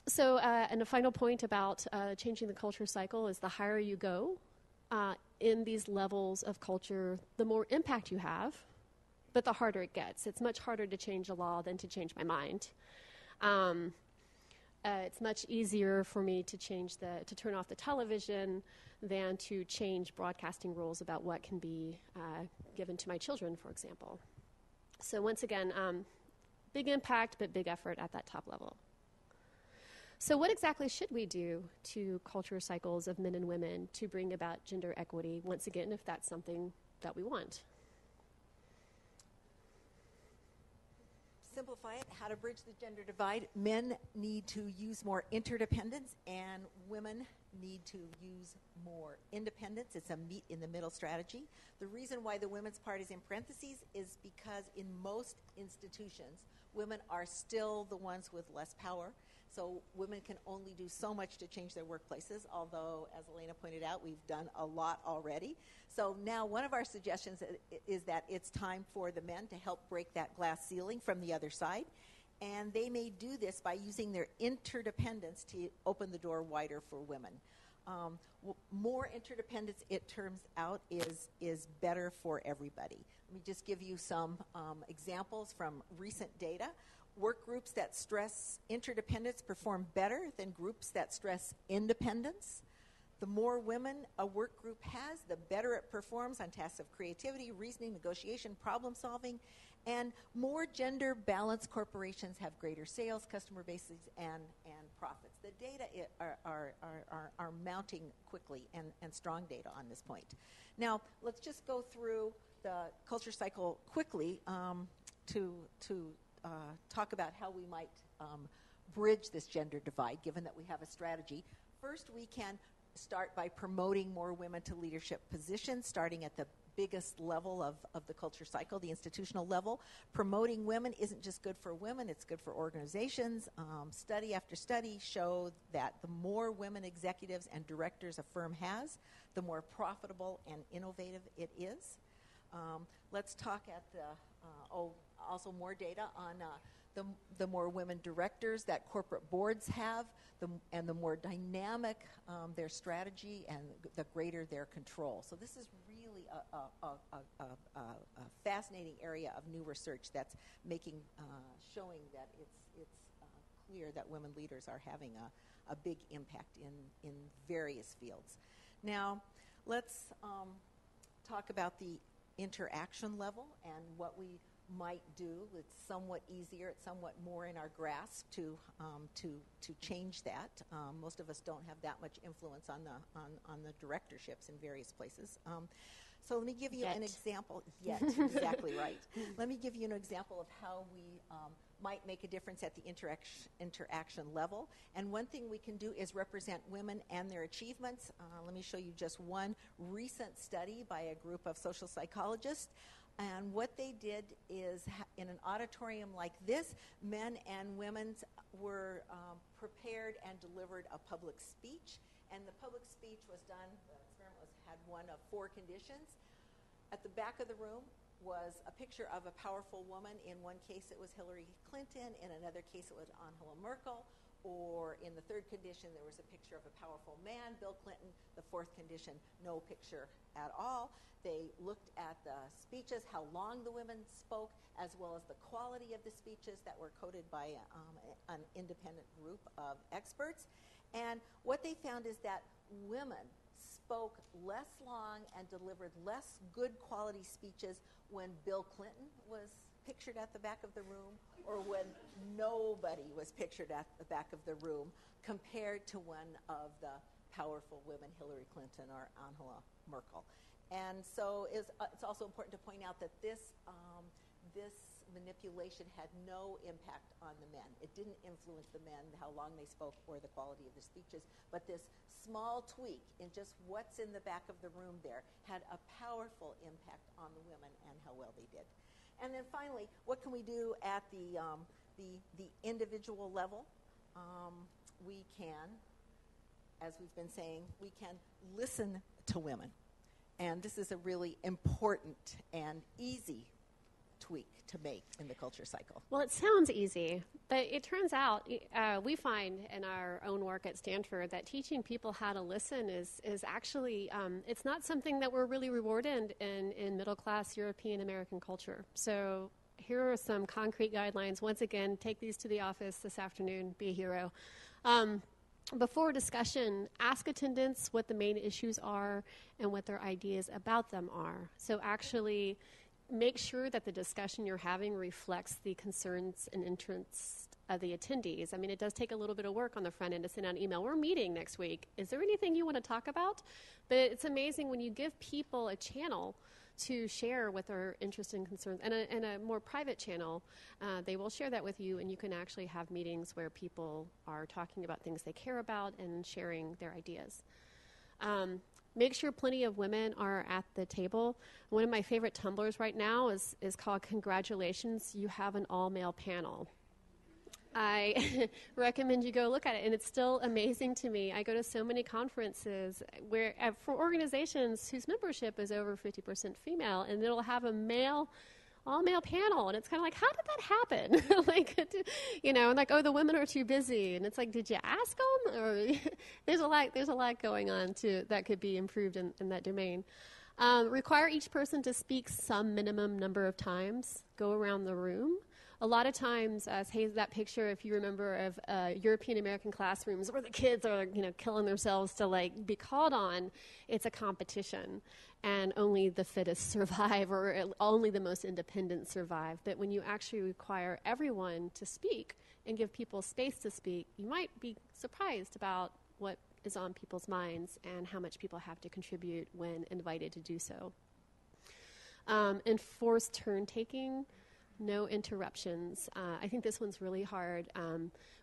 [SPEAKER 3] So, and a final point about changing the culture cycle is the higher you go in these levels of culture, the more impact you have, but the harder it gets. It's much harder to change a law than to change my mind. It's much easier for me to to turn off the television than to change broadcasting rules about what can be given to my children, for example. So once again, big impact, but big effort at that top level. So what exactly should we do to culture cycles of men and women to bring about gender equity, once again, if that's something that we want?
[SPEAKER 2] Simplify it, how to bridge the gender divide. Men need to use more interdependence, and women need to use more independence. It's a meet in the middle strategy. The reason why the women's part is in parentheses is because in most institutions, women are still the ones with less power. So women can only do so much to change their workplaces, although, as Alana pointed out, we've done a lot already. So now one of our suggestions is that it's time for the men to help break that glass ceiling from the other side. And they may do this by using their interdependence to open the door wider for women. More interdependence, it turns out, is better for everybody. Let me just give you some examples from recent data. Work groups that stress interdependence perform better than groups that stress independence. The more women a work group has, the better it performs on tasks of creativity, reasoning, negotiation, problem solving, and more gender-balanced corporations have greater sales, customer bases, and profits. The data are mounting quickly, and strong data on this point. Now, let's just go through the culture cycle quickly to talk about how we might bridge this gender divide, given that we have a strategy. First, we can start by promoting more women to leadership positions, starting at the biggest level of the culture cycle, the institutional level. Promoting women isn't just good for women, it's good for organizations. Study after study show that the more women executives and directors a firm has, the more profitable and innovative it is. Let's talk at also more data on the more women directors that corporate boards have, and the more dynamic their strategy and the greater their control. So this is really a fascinating area of new research that's showing that it's clear that women leaders are having a big impact in various fields. Now, let's talk about the interaction level and what we might do. It's somewhat easier, it's somewhat more in our grasp to change that. Most of us don't have that much influence on the directorships in various places. So let me give you an example. Yet, exactly right. Let me give you an example of how we might make a difference at the interaction level. And one thing we can do is represent women and their achievements. Let me show you just one recent study by a group of social psychologists. And what they did is, in an auditorium like this, men and women were prepared and delivered a public speech. And the public speech was done, the experiment had one of 4 conditions. At the back of the room was a picture of a powerful woman. In one case, it was Hillary Clinton. In another case, it was Angela Merkel. Or in the third condition, there was a picture of a powerful man, Bill Clinton. The fourth condition, no picture at all. They looked at the speeches, how long the women spoke, as well as the quality of the speeches that were coded by an independent group of experts. And what they found is that women spoke less long and delivered less good quality speeches when Bill Clinton was pictured at the back of the room or when nobody was pictured at the back of the room compared to one of the powerful women, Hillary Clinton or Angela Merkel. And so it's also important to point out that this manipulation had no impact on the men. It didn't influence the men, how long they spoke or the quality of the speeches, but this small tweak in just what's in the back of the room there had a powerful impact on the women and how well they did. And then finally, what can we do at the individual level? We can, as we've been saying, we can listen to women. And this is a really important and easy tweak to make in the culture cycle.
[SPEAKER 3] Well, it sounds easy, but it turns out we find in our own work at Stanford that teaching people how to listen is actually, it's not something that we're really rewarded in middle-class European American culture. So here are some concrete guidelines. Once again, take these to the office this afternoon, be a hero. Before discussion, ask attendants what the main issues are and what their ideas about them are. So actually make sure that the discussion you're having reflects the concerns and interests of the attendees. I mean, it does take a little bit of work on the front end to send out an email. We're meeting next week. Is there anything you want to talk about? But it's amazing when you give people a channel to share what their interests and concerns, and a more private channel, they will share that with you, and you can actually have meetings where people are talking about things they care about and sharing their ideas. Make sure plenty of women are at the table. One of my favorite Tumblrs right now is called Congratulations, You Have an All-Male Panel. I recommend you go look at it, and it's still amazing to me. I go to so many conferences where for organizations whose membership is over 50% female, and it'll have a all-male panel, and it's kind of like, how did that happen? And like, oh, the women are too busy, and it's like, did you ask them? Or there's a lot going on that could be improved in that domain. Require each person to speak some minimum number of times. Go around the room. A lot of times, as Hazel, that picture, if you remember, of European American classrooms where the kids are, killing themselves to be called on, it's a competition, and only the fittest survive, or only the most independent survive. But when you actually require everyone to speak and give people space to speak, you might be surprised about what is on people's minds and how much people have to contribute when invited to do so. Enforce turn taking. No interruptions. I think this one's really hard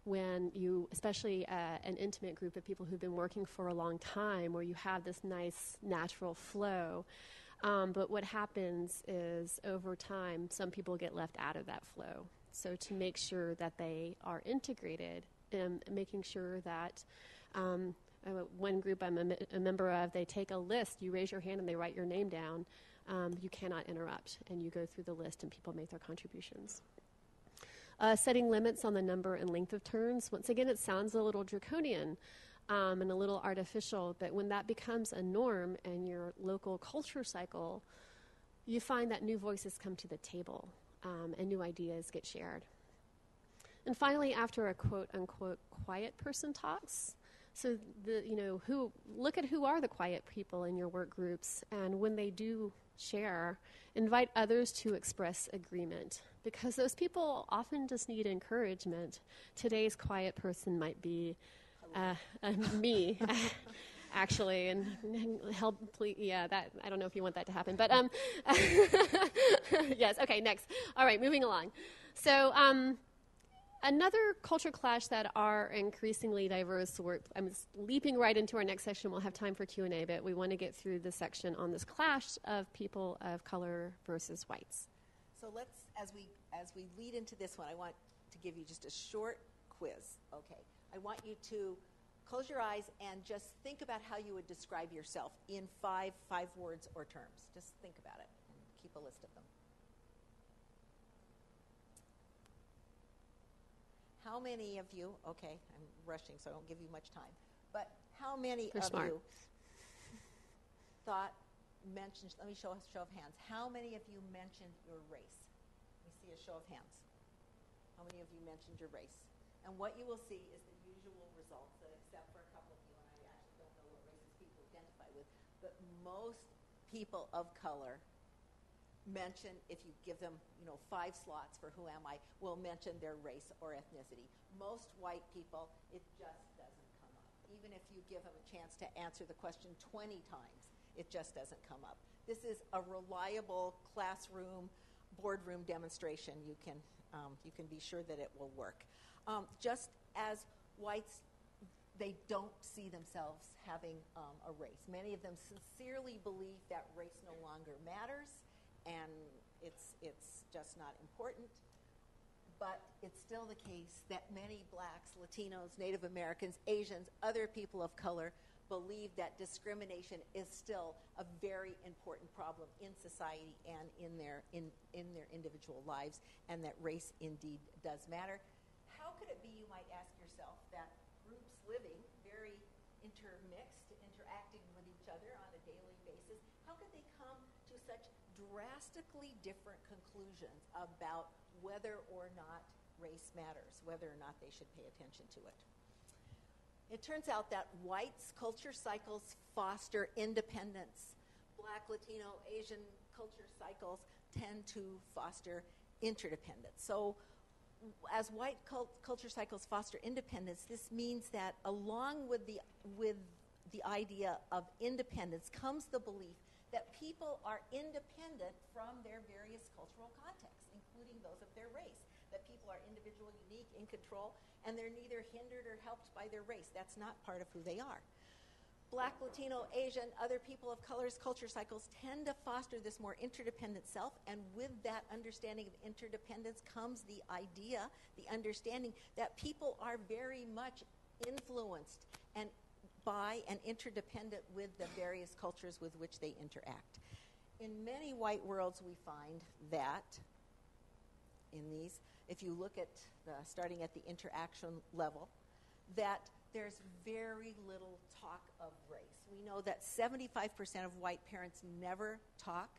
[SPEAKER 3] when you, especially an intimate group of people who've been working for a long time, where you have this nice natural flow. But what happens is over time, some people get left out of that flow. So to make sure that they are integrated, and making sure that one group I'm a member of, they take a list. You raise your hand and they write your name down. You cannot interrupt, and you go through the list and people make their contributions. Setting limits on the number and length of turns. Once again, it sounds a little draconian and a little artificial, but when that becomes a norm in your local culture cycle, you find that new voices come to the table and new ideas get shared. And finally, after a quote-unquote quiet person talks, so look at who are the quiet people in your work groups, and when they do share, invite others to express agreement, because those people often just need encouragement. Today's quiet person might be me, actually, and help, please. Yeah, that I don't know if you want that to happen, but yes. Okay, next. All right, moving along. So. Another culture clash that are increasingly diverse, I'm leaping right into our next section. We'll have time for Q&A, but we want to get through the section on this clash of people of color versus whites.
[SPEAKER 2] So let's, as we lead into this one, I want to give you just a short quiz. Okay, I want you to close your eyes and just think about how you would describe yourself in five words or terms. Just think about it and keep a list of them. How many of you, okay, I'm rushing so I don't give you much time, but how many of you mentioned, let me show a show of hands. How many of you mentioned your race? Let me see a show of hands. How many of you mentioned your race? And what you will see is the usual results, except for a couple of you, and I actually don't know what races people identify with, but most people of color mention, if you give them 5 slots for who am I, will mention their race or ethnicity. Most white people, it just doesn't come up. Even if you give them a chance to answer the question 20 times, it just doesn't come up. This is a reliable classroom, boardroom demonstration. You can be sure that it will work. Just as whites, they don't see themselves having a race. Many of them sincerely believe that race no longer matters, and it's just not important. But it's still the case that many blacks, Latinos, Native Americans, Asians, other people of color believe that discrimination is still a very important problem in society and in their individual lives, and that race indeed does matter. How could it be, you might ask yourself, that groups living very intermixed, interacting with each other on a daily basis, how could they come to such drastically different conclusions about whether or not race matters, whether or not they should pay attention to it? It turns out that whites' culture cycles foster independence. Black, Latino, Asian culture cycles tend to foster interdependence. So as white culture cycles foster independence, this means that along with the idea of independence comes the belief that people are independent from their various cultural contexts, including those of their race, that people are individual, unique, in control, and they're neither hindered or helped by their race. That's not part of who they are. Black, Latino, Asian, other people of color's culture cycles tend to foster this more interdependent self, and with that understanding of interdependence comes the idea, the understanding that people are very much influenced and by and interdependent with the various cultures with which they interact. In many white worlds, we find that in these, if you look at starting at the interaction level, that there's very little talk of race. We know that 75% of white parents never talk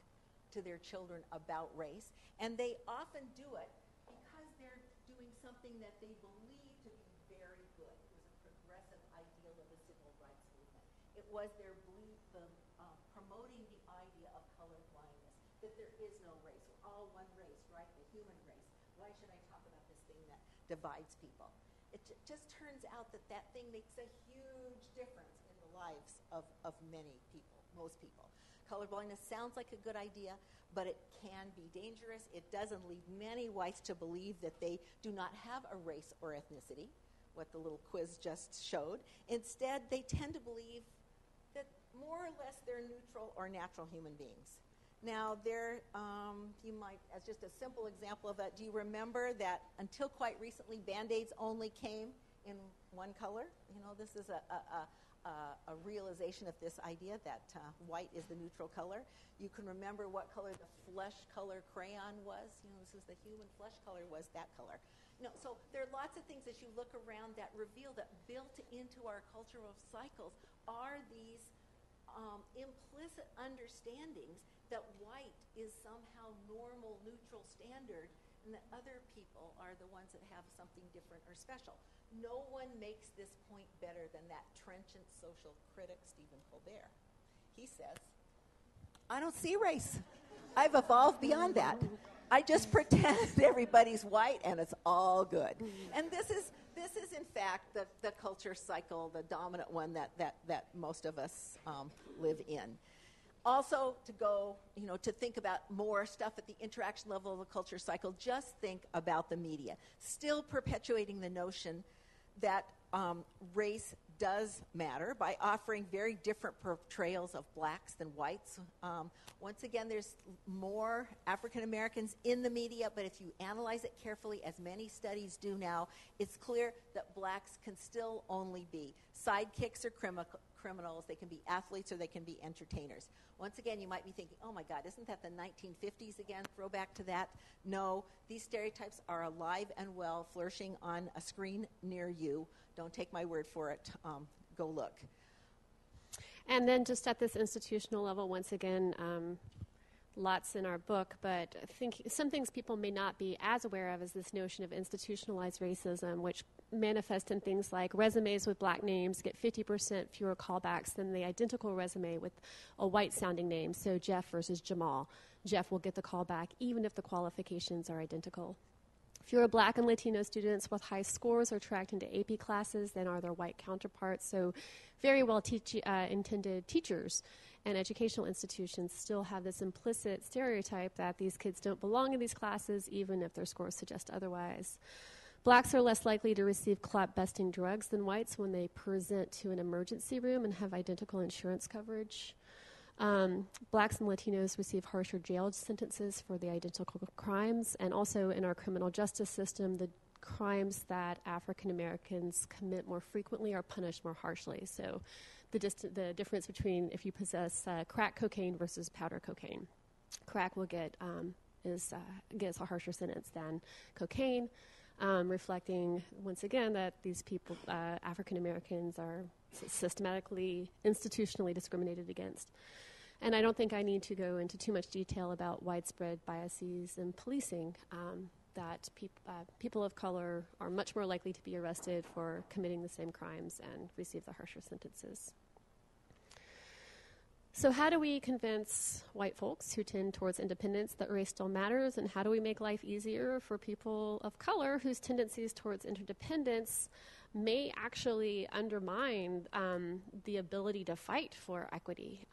[SPEAKER 2] to their children about race, and they often do it because they're doing something that they believe to be very good. It was a progressive ideal of the civil rights movement. It was their belief, promoting the idea of color blindness, that there is no race. We're all one race, right? The human race. Why should I talk about this thing that divides people? It just turns out that that thing makes a huge difference in the lives of many people, most people. Colorblindness sounds like a good idea, but it can be dangerous. It doesn't lead many whites to believe that they do not have a race or ethnicity, what the little quiz just showed. Instead, they tend to believe that more or less they're neutral or natural human beings. Now, you might, as just a simple example of that, do you remember that until quite recently, Band-Aids only came in one color? You know, this is a realization of this idea that white is the neutral color. You can remember what color the flesh color crayon was. You know, this is the human flesh color was that color. You know, so there are lots of things as you look around that reveal that built into our cultural cycles are these implicit understandings that white is somehow normal, neutral standard, and that other people are the ones that have something different or special. No one makes this point better than that trenchant social critic, Stephen Colbert. He says, I don't see race. I've evolved beyond that. I just pretend everybody's white and it's all good. And this is in fact the culture cycle, the dominant one that most of us live in. Also, to think about more stuff at the interaction level of the culture cycle, just think about the media. Still perpetuating the notion that race does matter by offering very different portrayals of blacks than whites. Once again, there's more African Americans in the media, but if you analyze it carefully, as many studies do now, it's clear that blacks can still only be sidekicks or criminals. They can be athletes or they can be entertainers. Once again, you might be thinking, oh my God, isn't that the 1950s again? Throwback to that? No, these stereotypes are alive and well, flourishing on a screen near you. Don't take my word for it. Go look.
[SPEAKER 3] And then just at this institutional level, once again, lots in our book, but I think some things people may not be as aware of is this notion of institutionalized racism, which manifests in things like resumes with black names get 50% fewer callbacks than the identical resume with a white-sounding name. So Jeff versus Jamal. Jeff will get the call back even if the qualifications are identical. Fewer black and Latino students with high scores are tracked into AP classes than are their white counterparts. So very well intended teachers and educational institutions still have this implicit stereotype that these kids don't belong in these classes even if their scores suggest otherwise. Blacks are less likely to receive clot-busting drugs than whites when they present to an emergency room and have identical insurance coverage. Blacks and Latinos receive harsher jail sentences for the identical crimes, and also in our criminal justice system, the crimes that African Americans commit more frequently are punished more harshly. So the difference between if you possess crack cocaine versus powder cocaine. Crack will gets a harsher sentence than cocaine, reflecting once again that these people, African Americans, are systematically, institutionally discriminated against. And I don't think I need to go into too much detail about widespread biases in policing, that people of color are much more likely to be arrested for committing the same crimes and receive the harsher sentences. So how do we convince white folks who tend towards independence that race still matters, and how do we make life easier for people of color whose tendencies towards interdependence may actually undermine the ability to fight for equity?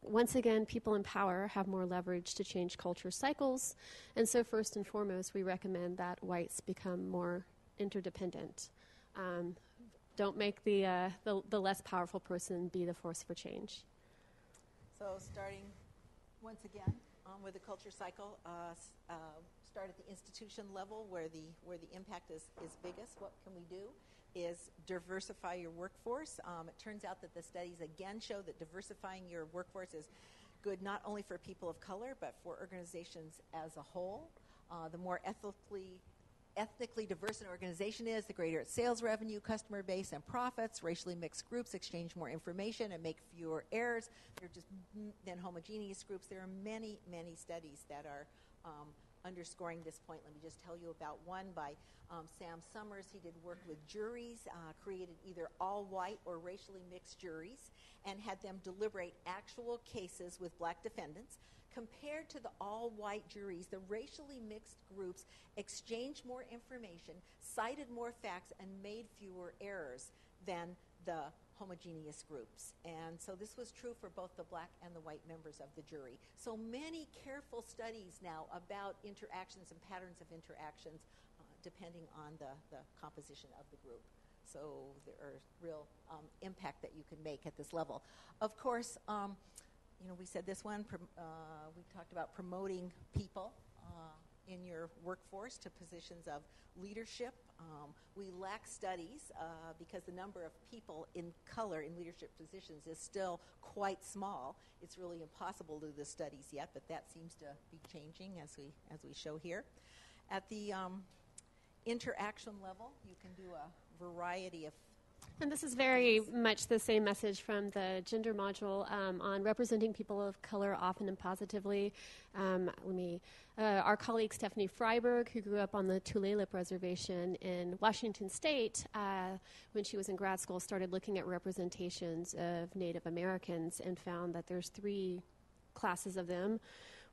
[SPEAKER 3] Once again, people in power have more leverage to change culture cycles, and so first and foremost, we recommend that whites become more interdependent. Don't make the less powerful person be the force for change.
[SPEAKER 2] So starting once again with the culture cycle, start at the institution level where the impact is biggest. What can we do is diversify your workforce. It turns out that the studies again show that diversifying your workforce is good not only for people of color but for organizations as a whole. The more ethnically diverse an organization is, the greater its sales revenue, customer base, and profits. Racially mixed groups exchange more information and make fewer errors. They're just than homogeneous groups. There are many, many studies that are underscoring this point. Let me just tell you about one by Sam Summers. He did work with juries, created either all white or racially mixed juries, and had them deliberate actual cases with black defendants. Compared to the all-white juries, the racially mixed groups exchanged more information, cited more facts, and made fewer errors than the homogeneous groups. And so this was true for both the black and the white members of the jury. So many careful studies now about interactions and patterns of interactions depending on the composition of the group. So there are real impact that you can make at this level. Of course, we said this one, we talked about promoting people in your workforce to positions of leadership. We lack studies because the number of people in color in leadership positions is still quite small. It's really impossible to do the studies yet, but that seems to be changing as we show here. At the interaction level, you can do a variety of.
[SPEAKER 3] And this is very much the same message from the gender module on representing people of color often and positively. Our colleague Stephanie Freiberg, who grew up on the Tulalip Reservation in Washington State, when she was in grad school, started looking at representations of Native Americans and found that there's 3 classes of them.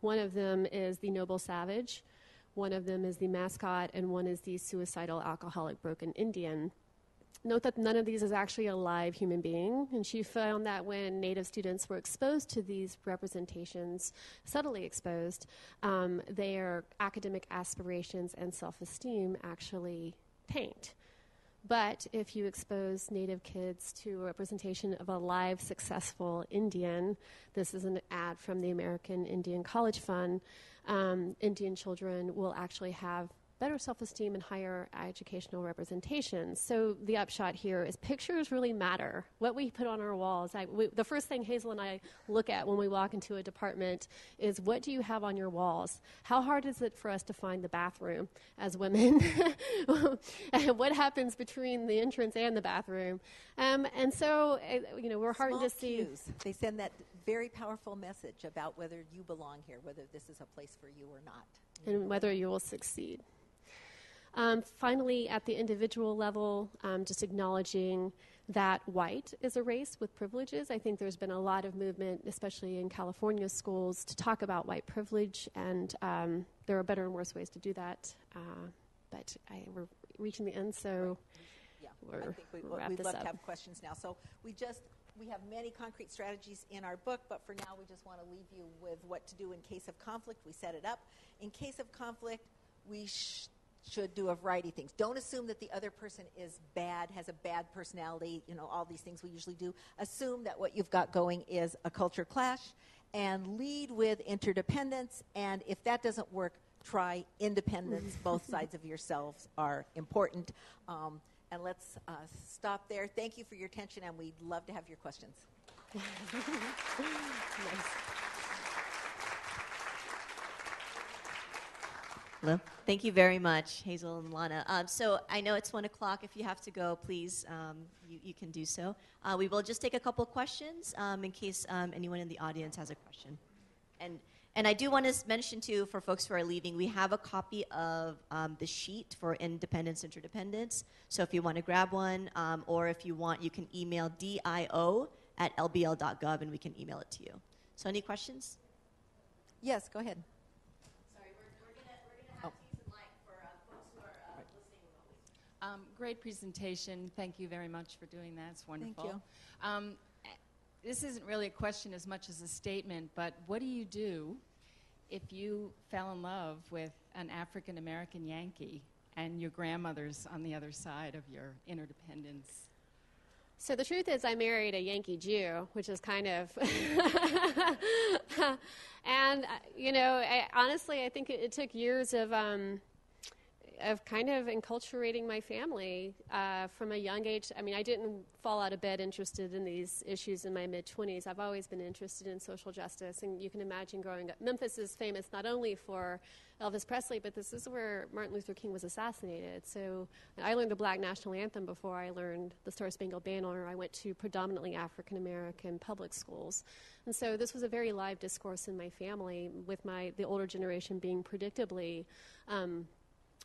[SPEAKER 3] One of them is the noble savage, one of them is the mascot, and one is the suicidal alcoholic broken Indian. Note that none of these is actually a live human being, and she found that when Native students were exposed to these representations, subtly exposed, their academic aspirations and self-esteem actually tanked. But if you expose Native kids to a representation of a live, successful Indian, this is an ad from the American Indian College Fund, Indian children will actually have better self-esteem and higher educational representation. So the upshot here is pictures really matter. What we put on our walls, the first thing Hazel and I look at when we walk into a department is, what do you have on your walls? How hard is it for us to find the bathroom as women? And what happens between the entrance and the bathroom? And so, we're heartened to see.
[SPEAKER 2] Cues. They send that very powerful message about whether you belong here, whether this is a place for you or not.
[SPEAKER 3] And whether you will succeed. Finally, at the individual level, just acknowledging that white is a race with privileges. I think there's been a lot of movement, especially in California schools, to talk about white privilege, and there are better and worse ways to do that. But we're reaching the end, so
[SPEAKER 2] I think we'd love to have questions now. So we have many concrete strategies in our book, but for now we just want to leave you with what to do in case of conflict. We set it up. In case of conflict, we should do a variety of things. Don't assume that the other person is bad, has a bad personality, all these things we usually do. Assume that what you've got going is a culture clash, and lead with interdependence. And if that doesn't work, try independence. Both sides of yourselves are important. And let's stop there. Thank you for your attention, and we'd love to have your questions.
[SPEAKER 3] Nice.
[SPEAKER 1] Hello. Thank you very much, Hazel and Alana. So I know it's 1 o'clock. If you have to go, please, you can do so. We will just take a couple questions in case anyone in the audience has a question. And I do want to mention, too, for folks who are leaving, we have a copy of the sheet for independence, interdependence. So if you want to grab one, or if you want, you can email dio@lbl.gov, and we can email it to you. So any questions?
[SPEAKER 2] Yes, go ahead.
[SPEAKER 4] Great presentation. Thank you very much for doing that. It's wonderful.
[SPEAKER 2] Thank you.
[SPEAKER 4] This isn't really a question as much as a statement, but what do you do if you fell in love with an African-American Yankee and your grandmother's on the other side of your interdependence?
[SPEAKER 3] So the truth is I married a Yankee Jew, which is kind of... And, honestly, I think it took years of kind of enculturating my family from a young age. I mean, I didn't fall out of bed interested in these issues in my mid-20s. I've always been interested in social justice, and you can imagine growing up. Memphis is famous not only for Elvis Presley, but this is where Martin Luther King was assassinated. So I learned the Black National Anthem before I learned the Star-Spangled Banner. I went to predominantly African-American public schools. And so this was a very live discourse in my family, with the older generation being predictably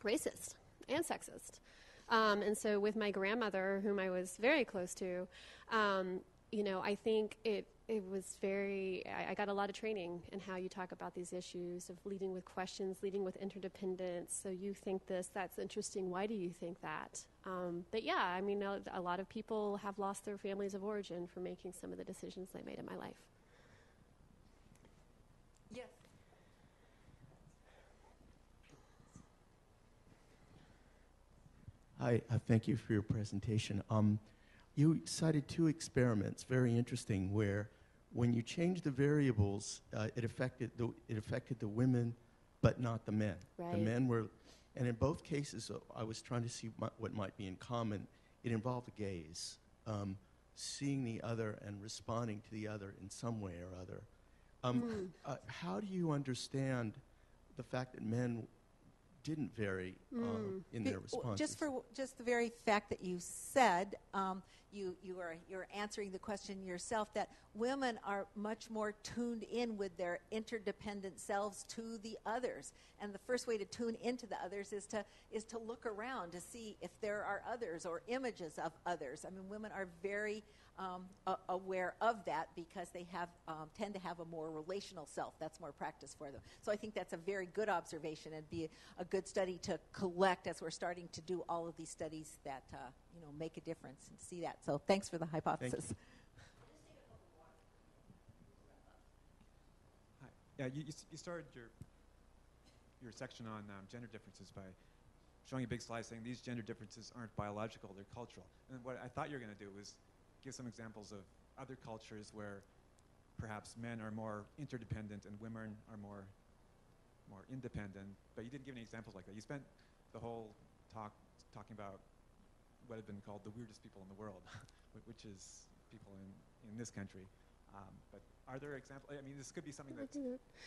[SPEAKER 3] racist and sexist. And so with my grandmother, whom I was very close to, I think it was I got a lot of training in how you talk about these issues of leading with questions, leading with interdependence. So you think this, that's interesting. Why do you think that? But yeah, I mean, a lot of people have lost their families of origin for making some of the decisions they made in my life.
[SPEAKER 2] Yes.
[SPEAKER 5] Hi, thank you for your presentation. You cited 2 experiments, very interesting, where when you changed the variables, it affected the women, but not the men.
[SPEAKER 3] Right.
[SPEAKER 5] The men were, and in both cases, I was trying to see what might be in common. It involved the gaze, seeing the other and responding to the other in some way or other. How do you understand the fact that men didn't vary in their responses?
[SPEAKER 2] Just the very fact that you said, you're answering the question yourself, that women are much more tuned in with their interdependent selves to the others, and the first way to tune into the others is to look around to see if there are others or images of others. I mean, women are very aware of that because they tend to have a more relational self. That's more practice for them. So I think that's a very good observation and be a good study to collect as we're starting to do all of these studies that make a difference and see that. So thanks for the hypothesis.
[SPEAKER 5] Thank
[SPEAKER 6] Hi. Yeah, you started your section on gender differences by showing a big slide saying these gender differences aren't biological, they're cultural. And what I thought you were going to do was give some examples of other cultures where perhaps men are more interdependent and women are more independent, but you didn't give any examples like that. You spent the whole talking about what had been called the weirdest people in the world, which is people in this country. But are there examples? I mean, this could be something that's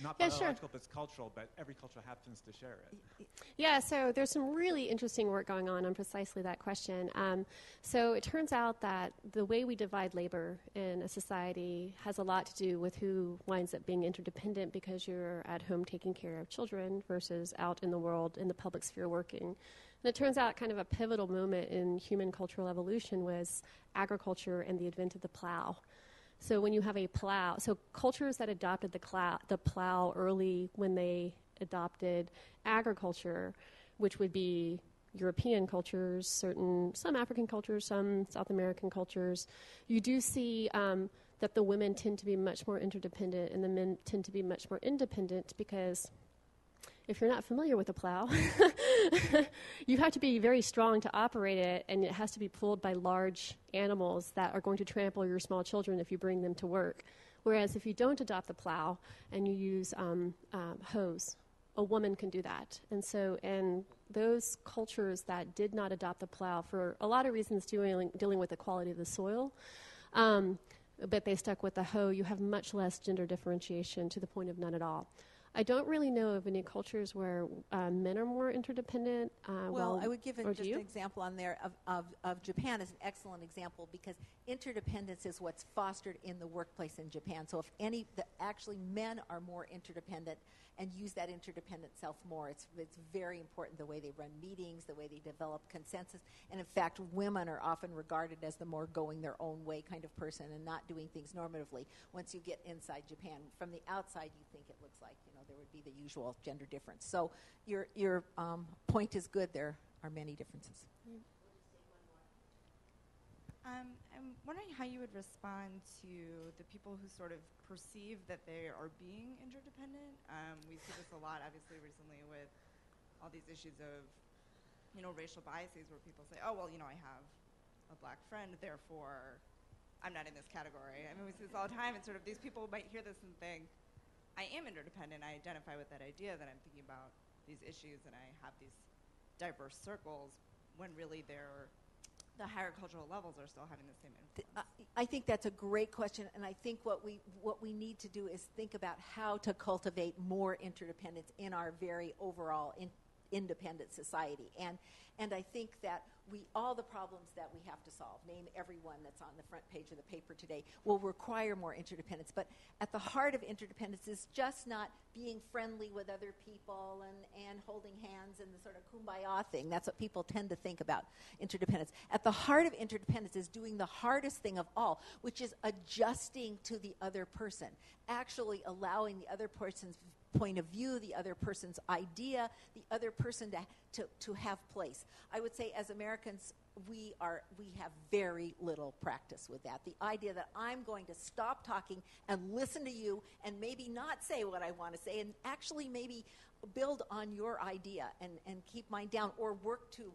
[SPEAKER 6] not biological, but it's cultural, but every culture happens to share it.
[SPEAKER 3] Yeah, so there's some really interesting work going on precisely that question. So it turns out that the way we divide labor in a society has a lot to do with who winds up being interdependent because you're at home taking care of children versus out in the world, in the public sphere working. And it turns out kind of a pivotal moment in human cultural evolution was agriculture and the advent of the plow. So when you have a plow, so cultures that adopted the plow early when they adopted agriculture, which would be European cultures, some African cultures, some South American cultures, you do see that the women tend to be much more interdependent and the men tend to be much more independent because if you're not familiar with a plow, you have to be very strong to operate it, and it has to be pulled by large animals that are going to trample your small children if you bring them to work. Whereas if you don't adopt the plow and you use hoes, a woman can do that. And so in those cultures that did not adopt the plow for a lot of reasons dealing with the quality of the soil, but they stuck with the hoe, you have much less gender differentiation to the point of none at all. I don't really know of any cultures where men are more interdependent.
[SPEAKER 2] Well, I would give just
[SPEAKER 3] you?
[SPEAKER 2] an example on there of Japan as an excellent example because interdependence is what's fostered in the workplace in Japan. So if actually men are more interdependent and use that interdependent self more. It's very important the way they run meetings, the way they develop consensus. And in fact, women are often regarded as the more going their own way kind of person and not doing things normatively. Once you get inside Japan, from the outside, you think it looks like, there would be the usual gender difference. So your point is good. There are many differences.
[SPEAKER 7] I'm wondering how you would respond to the people who sort of perceive that they are being interdependent. We see this a lot, obviously, recently with all these issues of, racial biases where people say, oh, well, I have a black friend, therefore I'm not in this category. I mean, we see this all the time, and sort of these people might hear this and think, I am interdependent, I identify with that idea that I'm thinking about these issues and I have these diverse circles when really the higher cultural levels are still having the same influence.
[SPEAKER 2] I think that's a great question, and I think what we need to do is think about how to cultivate more interdependence in our very overall independent society. And I think that all the problems that we have to solve, name every one that's on the front page of the paper today, will require more interdependence. But at the heart of interdependence is just not being friendly with other people and holding hands and the sort of kumbaya thing. That's what people tend to think about interdependence. At the heart of interdependence is doing the hardest thing of all, which is adjusting to the other person, actually allowing the other person's point of view, the other person's idea, the other person to have place. I would say as Americans, we have very little practice with that. The idea that I'm going to stop talking and listen to you and maybe not say what I want to say and actually maybe build on your idea and keep mine down or work to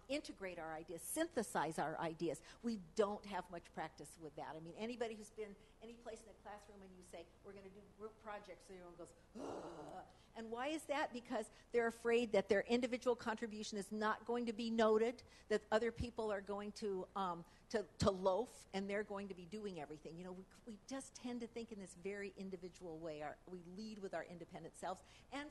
[SPEAKER 2] integrate our ideas, synthesize our ideas. We don't have much practice with that. I mean, anybody who's been any place in a classroom and you say, we're going to do group projects, so everyone goes, ugh. And why is that? Because they're afraid that their individual contribution is not going to be noted, that other people are going to loaf, and they're going to be doing everything. We just tend to think in this very individual way. We lead with our independent selves, and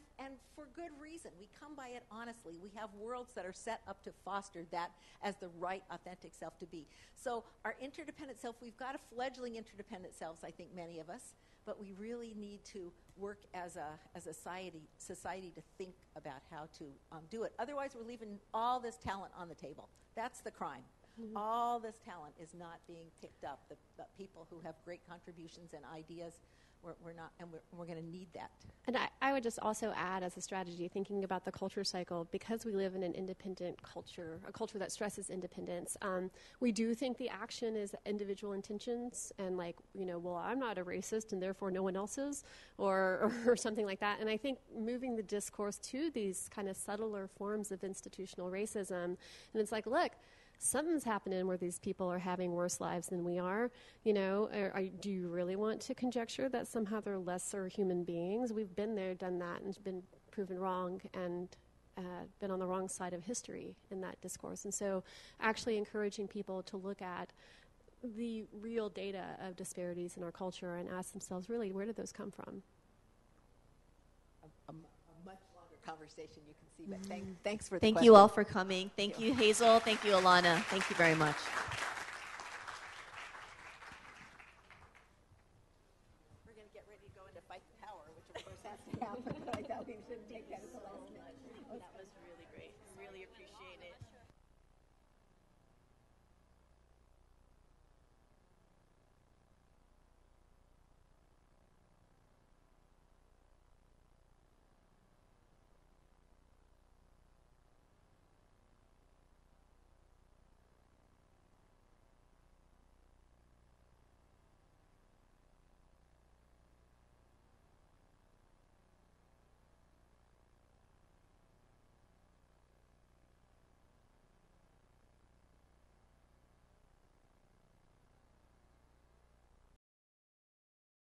[SPEAKER 2] for good reason. We come by it honestly. We have worlds that are set up to foster that as the right, authentic self to be. So our interdependent self, we've got a fledgling interdependent selves, I think many of us, but we really need to work as a society to think about how to do it. Otherwise, we're leaving all this talent on the table. That's the crime. Mm-hmm. All this talent is not being picked up. The people who have great contributions and ideas, we're not, and we're going to need that.
[SPEAKER 3] And I would just also add as a strategy, thinking about the culture cycle, because we live in an independent culture, a culture that stresses independence, we do think the action is individual intentions and well, I'm not a racist and therefore no one else is, or something like that. And I think moving the discourse to these kind of subtler forms of institutional racism, and it's like, look, something's happening where these people are having worse lives than we are. Do you really want to conjecture that somehow they're lesser human beings? We've been there, done that, and been proven wrong. And been on the wrong side of history in that discourse. And so actually encouraging people to look at the real data of disparities in our culture and ask themselves, really, where did those come from?
[SPEAKER 2] A much longer conversation, you can see, but thanks for the
[SPEAKER 1] Thank
[SPEAKER 2] question.
[SPEAKER 1] you all for coming. Thank you, Hazel. Thank you, Alana. Thank you very much.